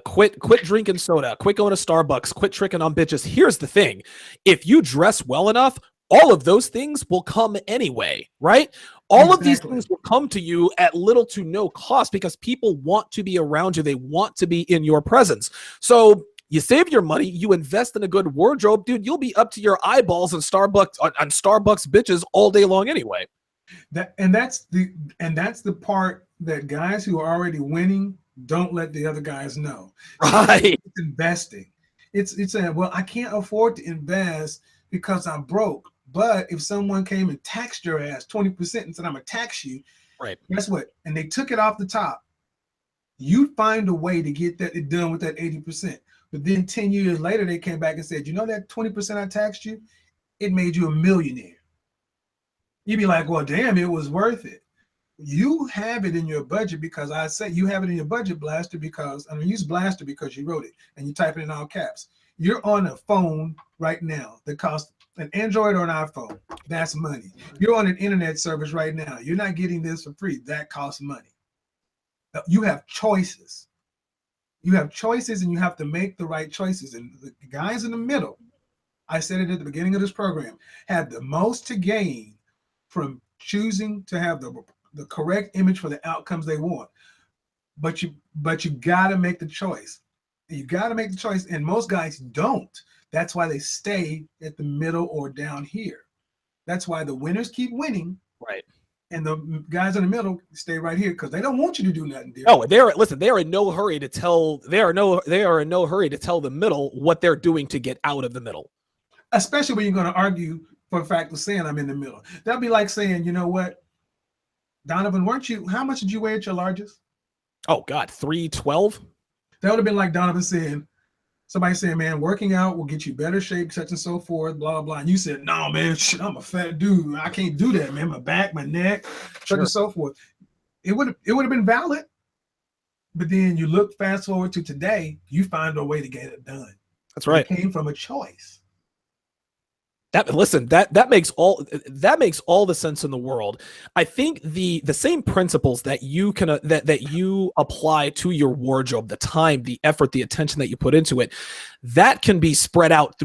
Quit drinking soda, quit going to Starbucks, quit tricking on bitches. Here's the thing. If you dress well enough, all of those things will come anyway, right? All of these things will come to you at little to no cost because people want to be around you. They want to be in your presence. So you save your money, you invest in a good wardrobe, dude, you'll be up to your eyeballs on Starbucks bitches all day long anyway. That's the part that guys who are already winning don't let the other guys know. Right. It's investing. It's saying, well, I can't afford to invest because I'm broke. But if someone came and taxed your ass 20% and said, I'm gonna tax you, right? Guess what? And they took it off the top. You'd find a way to get that done with that 80%. But then 10 years later, they came back and said, you know that 20% I taxed you, it made you a millionaire. You'd be like, well, damn, it was worth it. You have it in your budget because I say you have it in your budget, Blaster, because I'm gonna use Blaster because you wrote it and you type it in all caps. You're on a phone right now that costs an Android or an iPhone. That's money. You're on an internet service right now. You're not getting this for free. That costs money. You have choices. You have choices, and you have to make the right choices. And the guys in the middle, I said it at the beginning of this program, had the most to gain from choosing to have the correct image for the outcomes they want. But you got to make the choice. You got to make the choice, and most guys don't. That's why they stay at the middle or down here. That's why the winners keep winning, right? And the guys in the middle stay right here because they don't want you to do nothing different. No, they are in no hurry to tell. They are in no hurry to tell the middle what they're doing to get out of the middle. Especially when you're going to argue for the fact of saying I'm in the middle. That'd be like saying, you know what, Donovan, how much did you weigh at your largest? Oh God, 312. That would have been like Donovan saying, somebody saying, man, working out will get you better shape, such and so forth, blah, blah, blah. And you said, no, man, shit, I'm a fat dude. I can't do that, man. My back, my neck, such and so forth. it would have been valid. But then you look fast forward to today, you find a way to get it done. That's right. It came from a choice. That makes all the sense in the world. I think the same principles that you can that you apply to your wardrobe, the time, the effort, the attention that you put into it, that can be spread out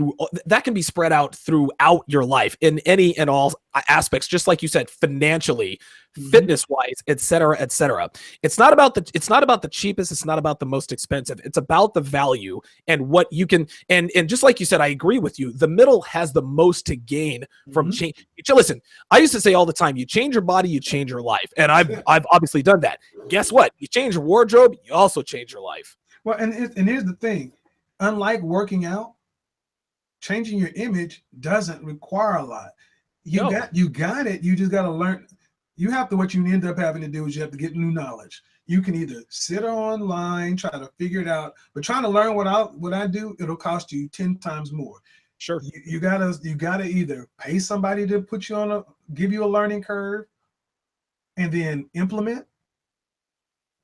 throughout your life in any and all aspects, just like you said, financially, fitness wise, et cetera, et cetera. It's not about the cheapest, it's not about the most expensive. It's about the value and what you can, and just like you said, I agree with you. The middle has the most to gain from change. Listen, I used to say all the time, you change your body, you change your life. And I've obviously done that. Guess what? You change your wardrobe, you also change your life. Well, and here's the thing. Unlike working out, changing your image doesn't require a lot. You got it. You just got to learn. You have to, what you end up having to do is you have to get new knowledge. You can either sit online, try to figure it out, but trying to learn what I do, it'll cost you 10 times more. Sure. You gotta either pay somebody to put you give you a learning curve and then implement,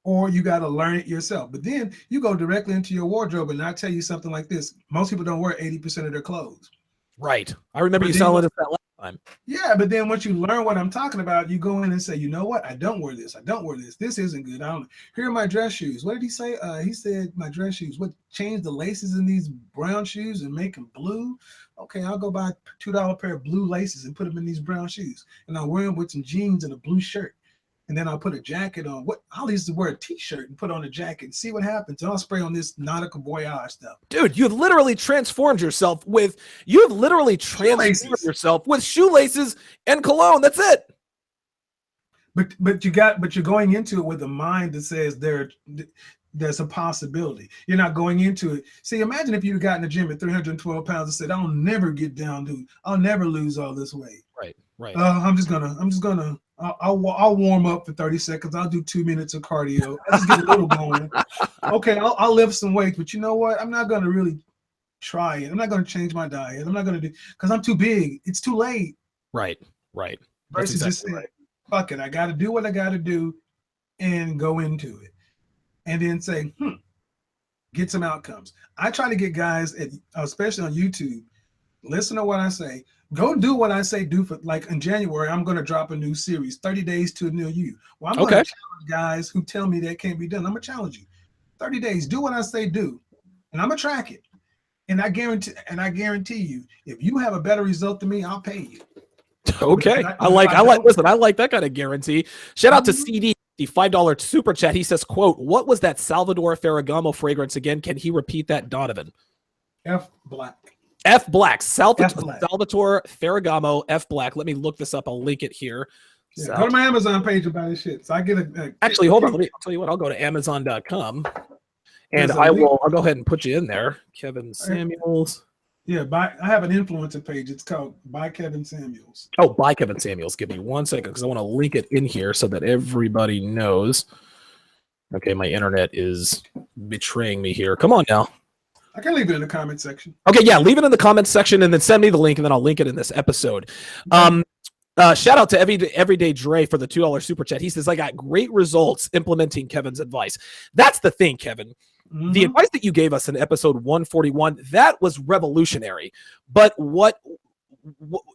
or you got to learn it yourself. But then you go directly into your wardrobe, and I tell you something like this. Most people don't wear 80% of their clothes. Right. I remember you telling us that last time. Yeah, but then once you learn what I'm talking about, you go in and say, you know what? I don't wear this. I don't wear this. This isn't good. Here are my dress shoes. What did he say? He said my dress shoes. What, change the laces in these brown shoes and make them blue? Okay, I'll go buy a $2 pair of blue laces and put them in these brown shoes. And I'll wear them with some jeans and a blue shirt. And then I'll put a jacket on. I'll used to wear a t-shirt and put on a jacket and see what happens. And I'll spray on this nautical voyage stuff. Dude, you've literally transformed yourself with shoelaces and cologne. That's it. But you're going into it with a mind that says there's a possibility. You're not going into it. See, imagine if you'd gotten the gym at 312 pounds and said, I'll never get down to, I'll never lose all this weight. Right. I'll warm up for 30 seconds. I'll do 2 minutes of cardio. I'll just get a little going. Okay, I'll lift some weights, but you know what? I'm not going to really try it. I'm not going to change my diet. I'm not going to because I'm too big. It's too late. Right. Versus just saying, fuck it. I got to do what I got to do and go into it. And then say, get some outcomes. I try to get guys, especially on YouTube, listen to what I say. Go do what I say do. For like in January, I'm going to drop a new series, 30 Days to a New You. Well, I'm going to challenge guys who tell me that can't be done. I'm going to challenge you. 30 days, do what I say do. And I'm going to track it. And I guarantee you, if you have a better result than me, I'll pay you. Okay. I like that kind of guarantee. Shout out to CD, the $5 super chat. He says, quote, what was that Salvador Ferragamo fragrance again? Can he repeat that, Donovan? F Black. Salvatore Ferragamo F Black. Let me look this up. I'll link it here. Yeah, go to my Amazon page and buy this shit. So I get actually, hold on. I'll tell you what. I'll go to Amazon.com and I'll go ahead and put you in there. Kevin Samuels. Yeah, I have an influencer page. It's called By Kevin Samuels. Oh, By Kevin Samuels. Give me 1 second because I want to link it in here so that everybody knows. Okay, my internet is betraying me here. Come on now. I can leave it in the comment section. Okay, yeah, leave it in the comment section and then send me the link and then I'll link it in this episode. Shout out to Everyday Dre for the $2 super chat. He says, I got great results implementing Kevin's advice. That's the thing, Kevin. The advice that you gave us in episode 141, that was revolutionary. But what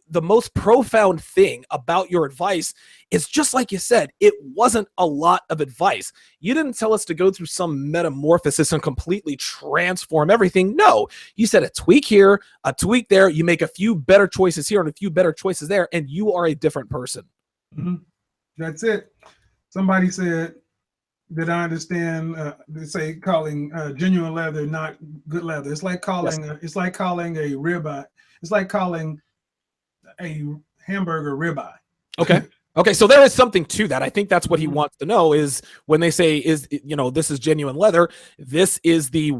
the most profound thing about your advice is, just like you said, it wasn't a lot of advice. You didn't tell us to go through some metamorphosis and completely transform everything. No, you said a tweak here, a tweak there. You make a few better choices here and a few better choices there, and you are a different person. That's it. Somebody said that I understand. They say calling genuine leather not good leather. It's like calling. It's like calling a ribeye. It's like calling a hamburger ribeye. Okay, so there is something to that. I think that's what he wants to know is when they say this is genuine leather, this is the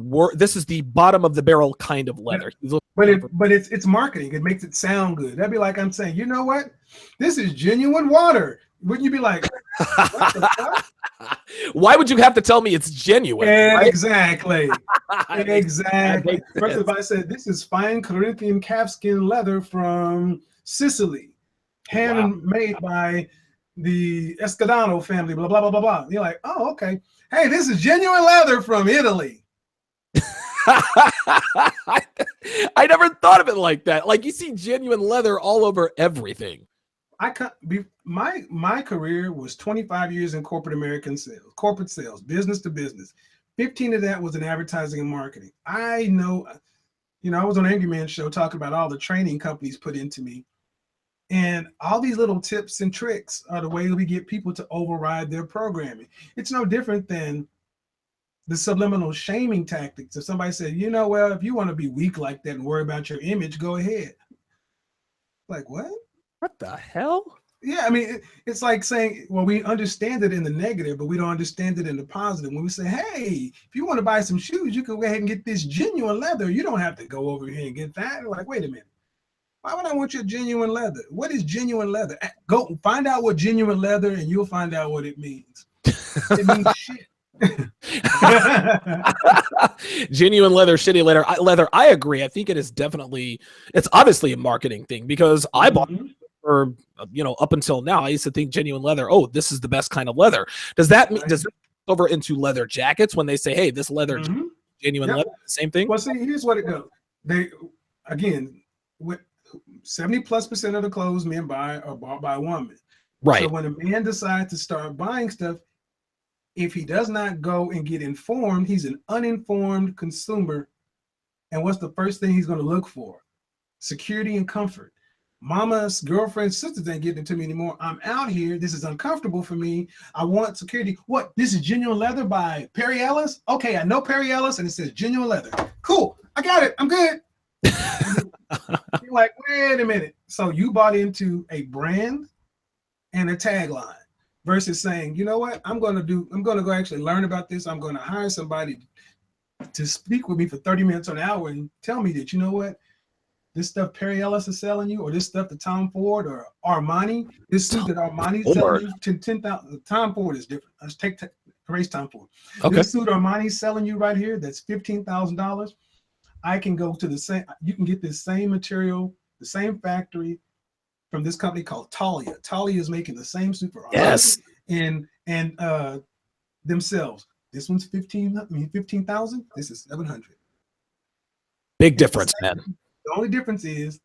bottom of the barrel kind of leather. But it's marketing. It makes it sound good. That'd be like I'm saying, you know what? This is genuine water. Wouldn't you be like, what the fuck? Why would you have to tell me it's genuine? Right? Exactly. Exactly. First, if I said this is fine Corinthian calfskin leather from Sicily, handmade by the Escadano family, blah, blah, blah, blah, blah. You're like, oh, okay. Hey, this is genuine leather from Italy. I never thought of it like that. Like, you see genuine leather all over everything. My career was 25 years in corporate American sales, corporate sales, business to business. 15 of that was in advertising and marketing. I know, I was on Angry Man show talking about all the training companies put into me. And all these little tips and tricks are the way we get people to override their programming. It's no different than the subliminal shaming tactics. If somebody said, well, if you want to be weak like that and worry about your image, go ahead. Like, what? What the hell? Yeah, I mean, it's like saying, well, we understand it in the negative, but we don't understand it in the positive. When we say, hey, if you want to buy some shoes, you can go ahead and get this genuine leather. You don't have to go over here and get that. Like, wait a minute. Why would I want your genuine leather? What is genuine leather? Go find out what genuine leather, and you'll find out what it means. It means shit. Genuine leather, shitty leather. I agree. I think it is definitely, it's obviously a marketing thing, because I bought or up until now, I used to think genuine leather, oh, this is the best kind of leather. Does that mean, does it over into leather jackets when they say, hey, this leather, genuine leather, same thing? Well, see, here's what it goes. With 70+% of the clothes men buy are bought by a woman. Right. So when a man decides to start buying stuff, if he does not go and get informed, he's an uninformed consumer. And what's the first thing he's going to look for? Security and comfort. Mama's girlfriends, sisters ain't getting it to me anymore. I'm out here. This is uncomfortable for me. I want security. What? This is genuine leather by Perry Ellis? Okay, I know Perry Ellis, and it says genuine leather. Cool. I got it. I'm good. You're like, wait a minute. So you bought into a brand and a tagline versus saying, you know what? I'm going to go actually learn about this. I'm going to hire somebody to speak with me for 30 minutes or an hour and tell me that, you know what? This stuff Perry Ellis is selling you, or this stuff that Tom Ford or Armani, this suit that Armani's selling you to 10,000. Tom Ford is different. Let's erase Tom Ford. Okay. This suit Armani's selling you right here, that's $15,000. I can go to the same, you can get this same material, the same factory from this company called Talia. Talia is making the same suit for yes, and themselves. This one's 15,000. This is 700. Big difference, man. The only difference is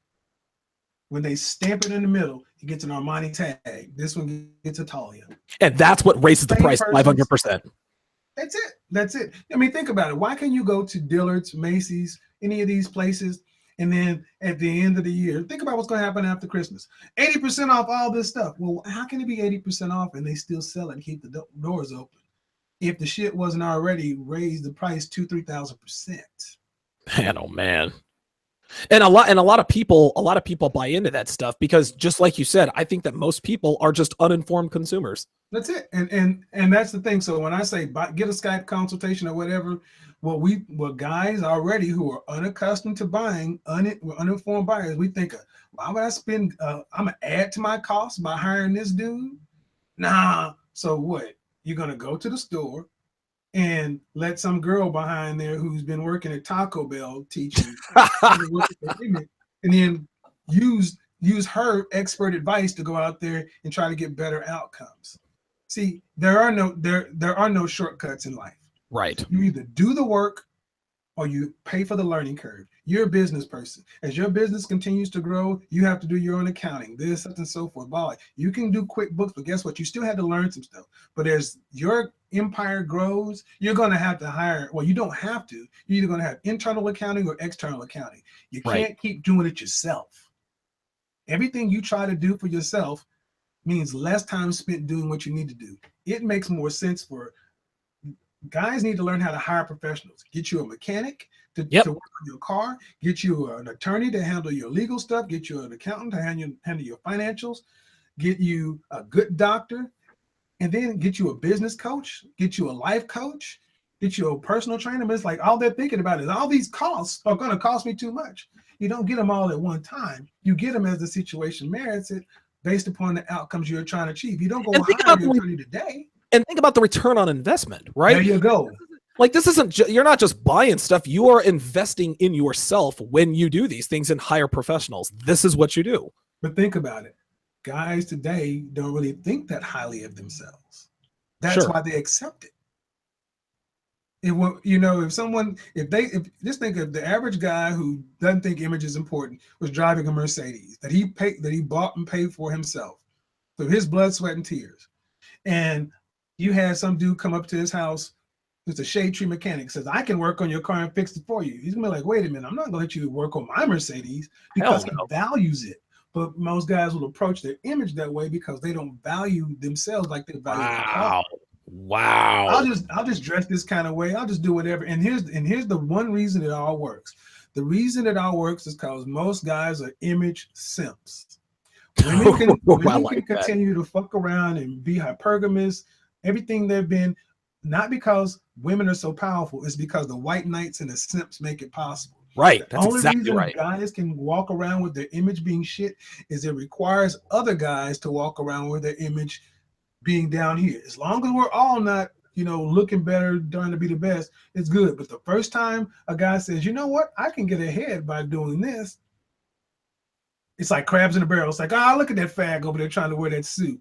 when they stamp it in the middle, it gets an Armani tag. This one gets a Talia. And that's what raises the price 500%. That's it. That's it. I mean, think about it. Why can you go to Dillard's, Macy's, any of these places, and then at the end of the year, think about what's going to happen after Christmas. 80% off all this stuff. Well, how can it be 80% off and they still sell it and keep the doors open if the shit wasn't already raised the price 2,000-3,000%? Man, oh man. And a lot of people buy into that stuff because, just like you said, I think that most people are just uninformed consumers. That's it. And that's the thing. So when I say get a Skype consultation or whatever, what guys already who are unaccustomed to buying, uninformed buyers, we think, why would I spend, I'm going to add to my cost by hiring this dude? Nah. So what? You're going to go to the store and let some girl behind there who's been working at Taco Bell teach you, and then use her expert advice to go out there and try to get better outcomes. See, there are no shortcuts in life. Right. You either do the work or you pay for the learning curve. You're a business person. As your business continues to grow, you have to do your own accounting, this and so forth. You can do QuickBooks, but guess what? You still had to learn some stuff. But as your empire grows, you're going to have to hire. Well, you don't have to. You're either going to have internal accounting or external accounting. You can't keep doing it yourself. Everything you try to do for yourself means less time spent doing what you need to do. It makes more sense for guys need to learn how to hire professionals. Get you a mechanic to work on your car, get you an attorney to handle your legal stuff, get you an accountant to handle your financials, get you a good doctor, and then get you a business coach, get you a life coach, get you a personal trainer. But it's like all they're thinking about is all these costs are going to cost me too much. You don't get them all at one time. You get them as the situation merits it based upon the outcomes you're trying to achieve. You don't go hire your attorney today. And think about the return on investment, right? There you go. Like, this isn't, you're not just buying stuff. You are investing in yourself when you do these things and hire professionals. This is what you do. But think about it. guys today don't really think that highly of themselves. That's Sure. why they accept it. It will, you know, if just think of the average guy who doesn't think image is important was driving a Mercedes that he bought and paid for himself through his blood, sweat, and tears. And you had some dude come up to his house, who's a shade tree mechanic, says, I can work on your car and fix it for you. He's gonna be like, wait a minute, I'm not gonna let you work on my Mercedes, because he values it. But most guys will approach their image that way because they don't value themselves like they value their car. Wow. I'll just dress this kind of way. I'll just do whatever. And here's the one reason it all works. The reason it all works is because most guys are image simps. Women can continue to fuck around and be hypergamous, everything they've been, not because women are so powerful, it's because the white knights and the simps make it possible. Right. The only reason guys can walk around with their image being shit is it requires other guys to walk around with their image being down here. As long as we're all not, you know, looking better, trying to be the best, it's good. But the first time a guy says, you know what, I can get ahead by doing this, it's like crabs in a barrel. It's like, oh, look at that fag over there trying to wear that suit.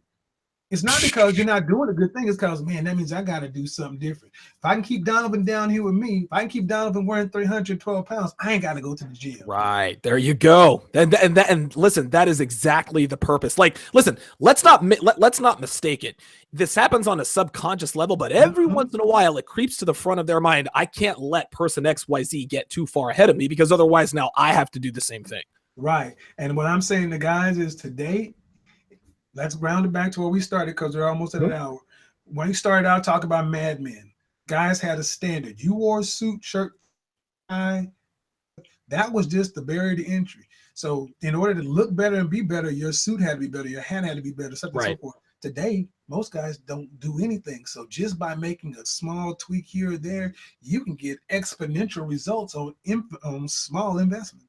It's not because you're not doing a good thing. It's because, man, that means I got to do something different. If I can keep Donovan down here with me, if I can keep Donovan wearing 312 pounds, I ain't got to go to the gym. Right. There you go. And listen, that is exactly the purpose. Like, listen, let's not mistake it. This happens on a subconscious level, but every once in a while it creeps to the front of their mind. I can't let person XYZ get too far ahead of me, because otherwise now I have to do the same thing. Right. And what I'm saying to guys is today, let's round it back to where we started, because we're almost at an hour. When we started out talking about Mad Men, guys had a standard. You wore a suit, shirt, tie. That was just the barrier to entry. So in order to look better and be better, your suit had to be better, your hat had to be better, so so forth. Today, most guys don't do anything. So just by making a small tweak here or there, you can get exponential results on small investment.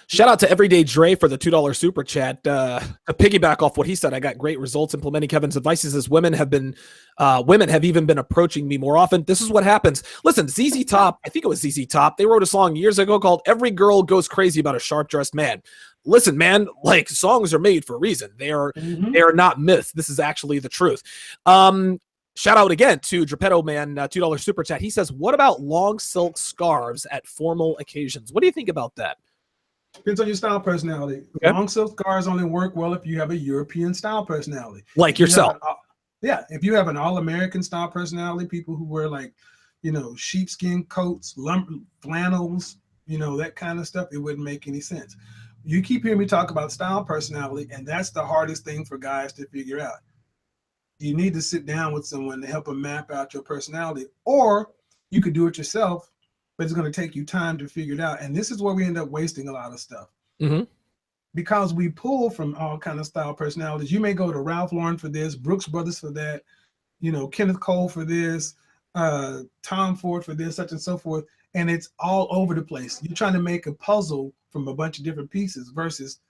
Shout out to Everyday Dre for the $2 super chat. To piggyback off what he said, I got great results implementing Kevin's advice. He says women have even been approaching me more often. This is what happens. Listen, ZZ Top, I think it was ZZ Top, they wrote a song years ago called Every Girl Goes Crazy About a Sharp-Dressed Man. Listen, man, like, songs are made for a reason. They are not myths. This is actually the truth. Shout out again to Geppetto Man, $2 super chat. He says, what about long silk scarves at formal occasions? What do you think about that? Depends on your style personality. Okay. Long silk scarves only work well if you have a European style personality. Like yourself. If you have an all-American style personality, people who wear, like, you know, sheepskin coats, flannels, you know, that kind of stuff, it wouldn't make any sense. You keep hearing me talk about style personality, and that's the hardest thing for guys to figure out. You need to sit down with someone to help them map out your personality, or you could do it yourself, but it's going to take you time to figure it out. And this is where we end up wasting a lot of stuff. Because we pull from all kind of style personalities. You may go to Ralph Lauren for this, Brooks Brothers for that, you know, Kenneth Cole for this, Tom Ford for this, such and so forth. And it's all over the place. You're trying to make a puzzle from a bunch of different pieces versus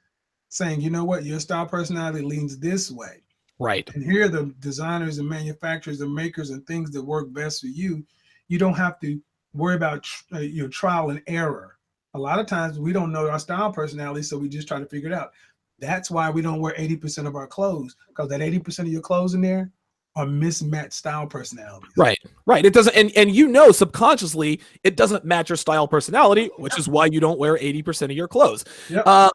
saying, you know what, your style personality leans this way. Right. And here are the designers and manufacturers and makers and things that work best for you. You don't have to worry about your trial and error. A lot of times we don't know our style personality, so we just try to figure it out. That's why we don't wear 80% of our clothes, because that 80% of your clothes in there are mismatched style personalities. Right. It doesn't, and you know, subconsciously it doesn't match your style personality, which is why you don't wear 80% of your clothes.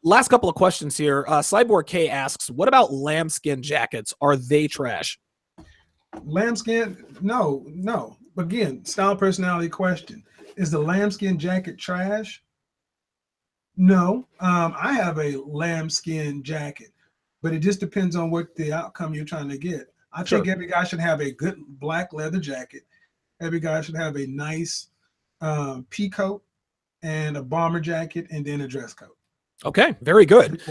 Last couple of questions here. Cyborg K asks, what about lambskin jackets? Are they trash? Lambskin? No. Again, style personality question. Is the lambskin jacket trash? No. I have a lambskin jacket, but it just depends on what the outcome you're trying to get. I think every guy should have a good black leather jacket. Every guy should have a nice pea coat and a bomber jacket, and then a dress coat. Okay, very good.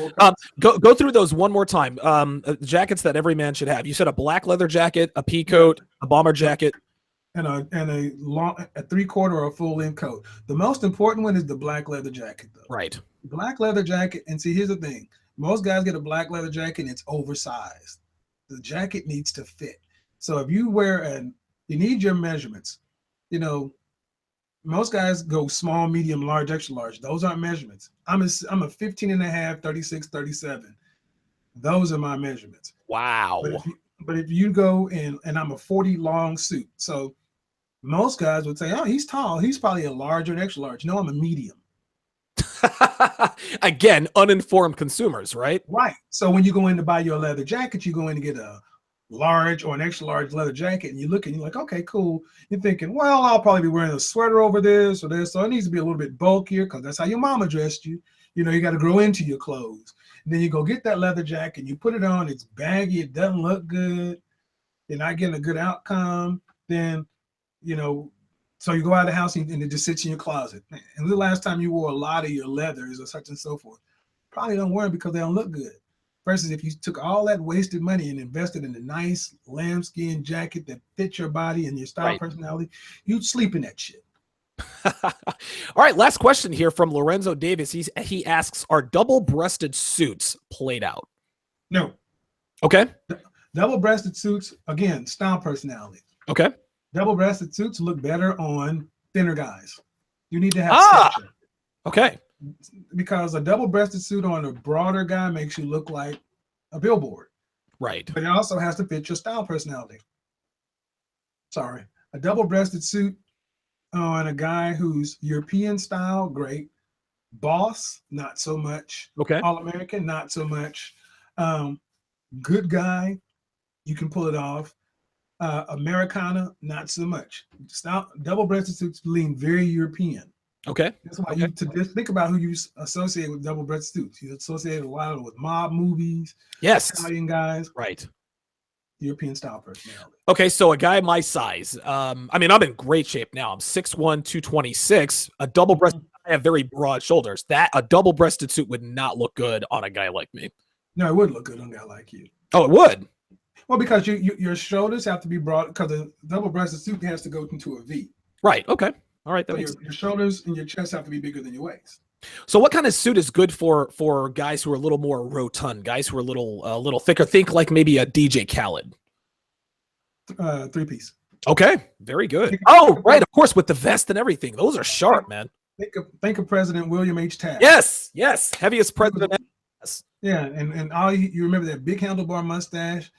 Go through those one more time. Jackets that every man should have. You said a black leather jacket, a pea coat, a bomber jacket, and a 3/4 or a full length coat. The most important one is the black leather jacket, though. Right. Black leather jacket. And see, here's the thing: most guys get a black leather jacket, and it's oversized. The jacket needs to fit. So if you you need your measurements. You know, most guys go small, medium, large, extra large. Those aren't measurements. I'm a 15 and a half, 36, 37. Those are my measurements. Wow. But if you go and I'm a 40 long suit, so most guys would say, oh, he's tall. He's probably a large or an extra large. No, I'm a medium. Again, uninformed consumers, right? Right. So when you go in to buy your leather jacket, you go in to get a large or an extra large leather jacket, and you look and you're like, okay, cool. You're thinking, well, I'll probably be wearing a sweater over this or this, so it needs to be a little bit bulkier because that's how your mama dressed you. You know, you got to grow into your clothes. And then you go get that leather jacket, you put it on, it's baggy, it doesn't look good, you're not getting a good outcome. Then, you know, so you go out of the house and it just sits in your closet. And the last time you wore a lot of your leathers or such and so forth, probably don't wear them because they don't look good. Versus if you took all that wasted money and invested in a nice lambskin jacket that fits your body and your style personality, you'd sleep in that shit. All right, last question here from Lorenzo Davis. He asks, are double-breasted suits played out? No. Okay. Double-breasted suits, again, style personality. Okay. Double-breasted suits look better on thinner guys. You need to have structure. Okay. Because a double-breasted suit on a broader guy makes you look like a billboard. Right. But it also has to fit your style personality. Sorry. A double-breasted suit on a guy who's European style, great. Boss, not so much. Okay. All-American, not so much. Good guy, you can pull it off. Americana, not so much. Style, double-breasted suits lean very European. Okay. That's why you to just think about who you associate with double-breasted suits. You associate a lot with mob movies. Yes. Italian guys. Right. European style personality. Okay, so a guy my size, I mean, I'm in great shape now. I'm 6'1", 226. A double-breasted, I have very broad shoulders. A double-breasted suit would not look good on a guy like me. No, it would look good on a guy like you. Oh, it would? Well, because your shoulders have to be broad, because the double-breasted suit has to go into a V. Right, okay. All right. So your shoulders and your chest have to be bigger than your waist. So what kind of suit is good for guys who are a little more rotund, guys who are a little thicker? Think like maybe a DJ Khaled. Three-piece. Okay, very good. Oh, right, of course, with the vest and everything. Those are sharp, man. Think of President William H. Taft. Yes, heaviest president. Yeah, and all you remember that big handlebar mustache,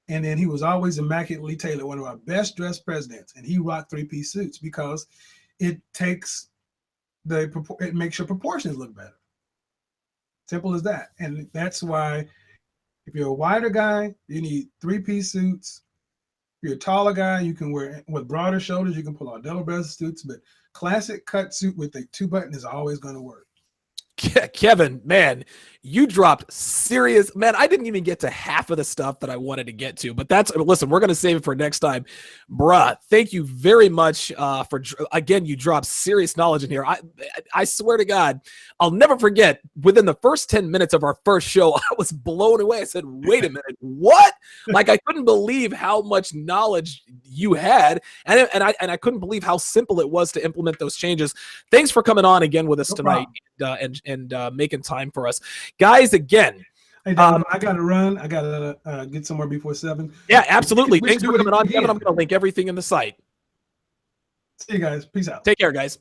and then he was always immaculately tailored, one of our best dressed presidents, and he rocked three-piece suits because it makes your proportions look better. Simple as that. And that's why if you're a wider guy, you need three-piece suits. If you're a taller guy, you can wear, with broader shoulders, you can pull out double-breasted suits, but classic cut suit with a two-button is always going to work. Kevin, man, you dropped serious, man. I didn't even get to half of the stuff that I wanted to get to, but listen, we're going to save it for next time. Bruh, thank you very much again, you dropped serious knowledge in here. I swear to God, I'll never forget, within the first 10 minutes of our first show, I was blown away. I said, wait a minute, what? Like, I couldn't believe how much knowledge you had, and I couldn't believe how simple it was to implement those changes. Thanks for coming on again with us tonight. And making time for us, guys. Again, hey, Don, I gotta run. I gotta get somewhere before 7. Yeah, absolutely. Thanks for coming on, Kevin. I'm gonna link everything in the site. See you guys. Peace out. Take care, guys.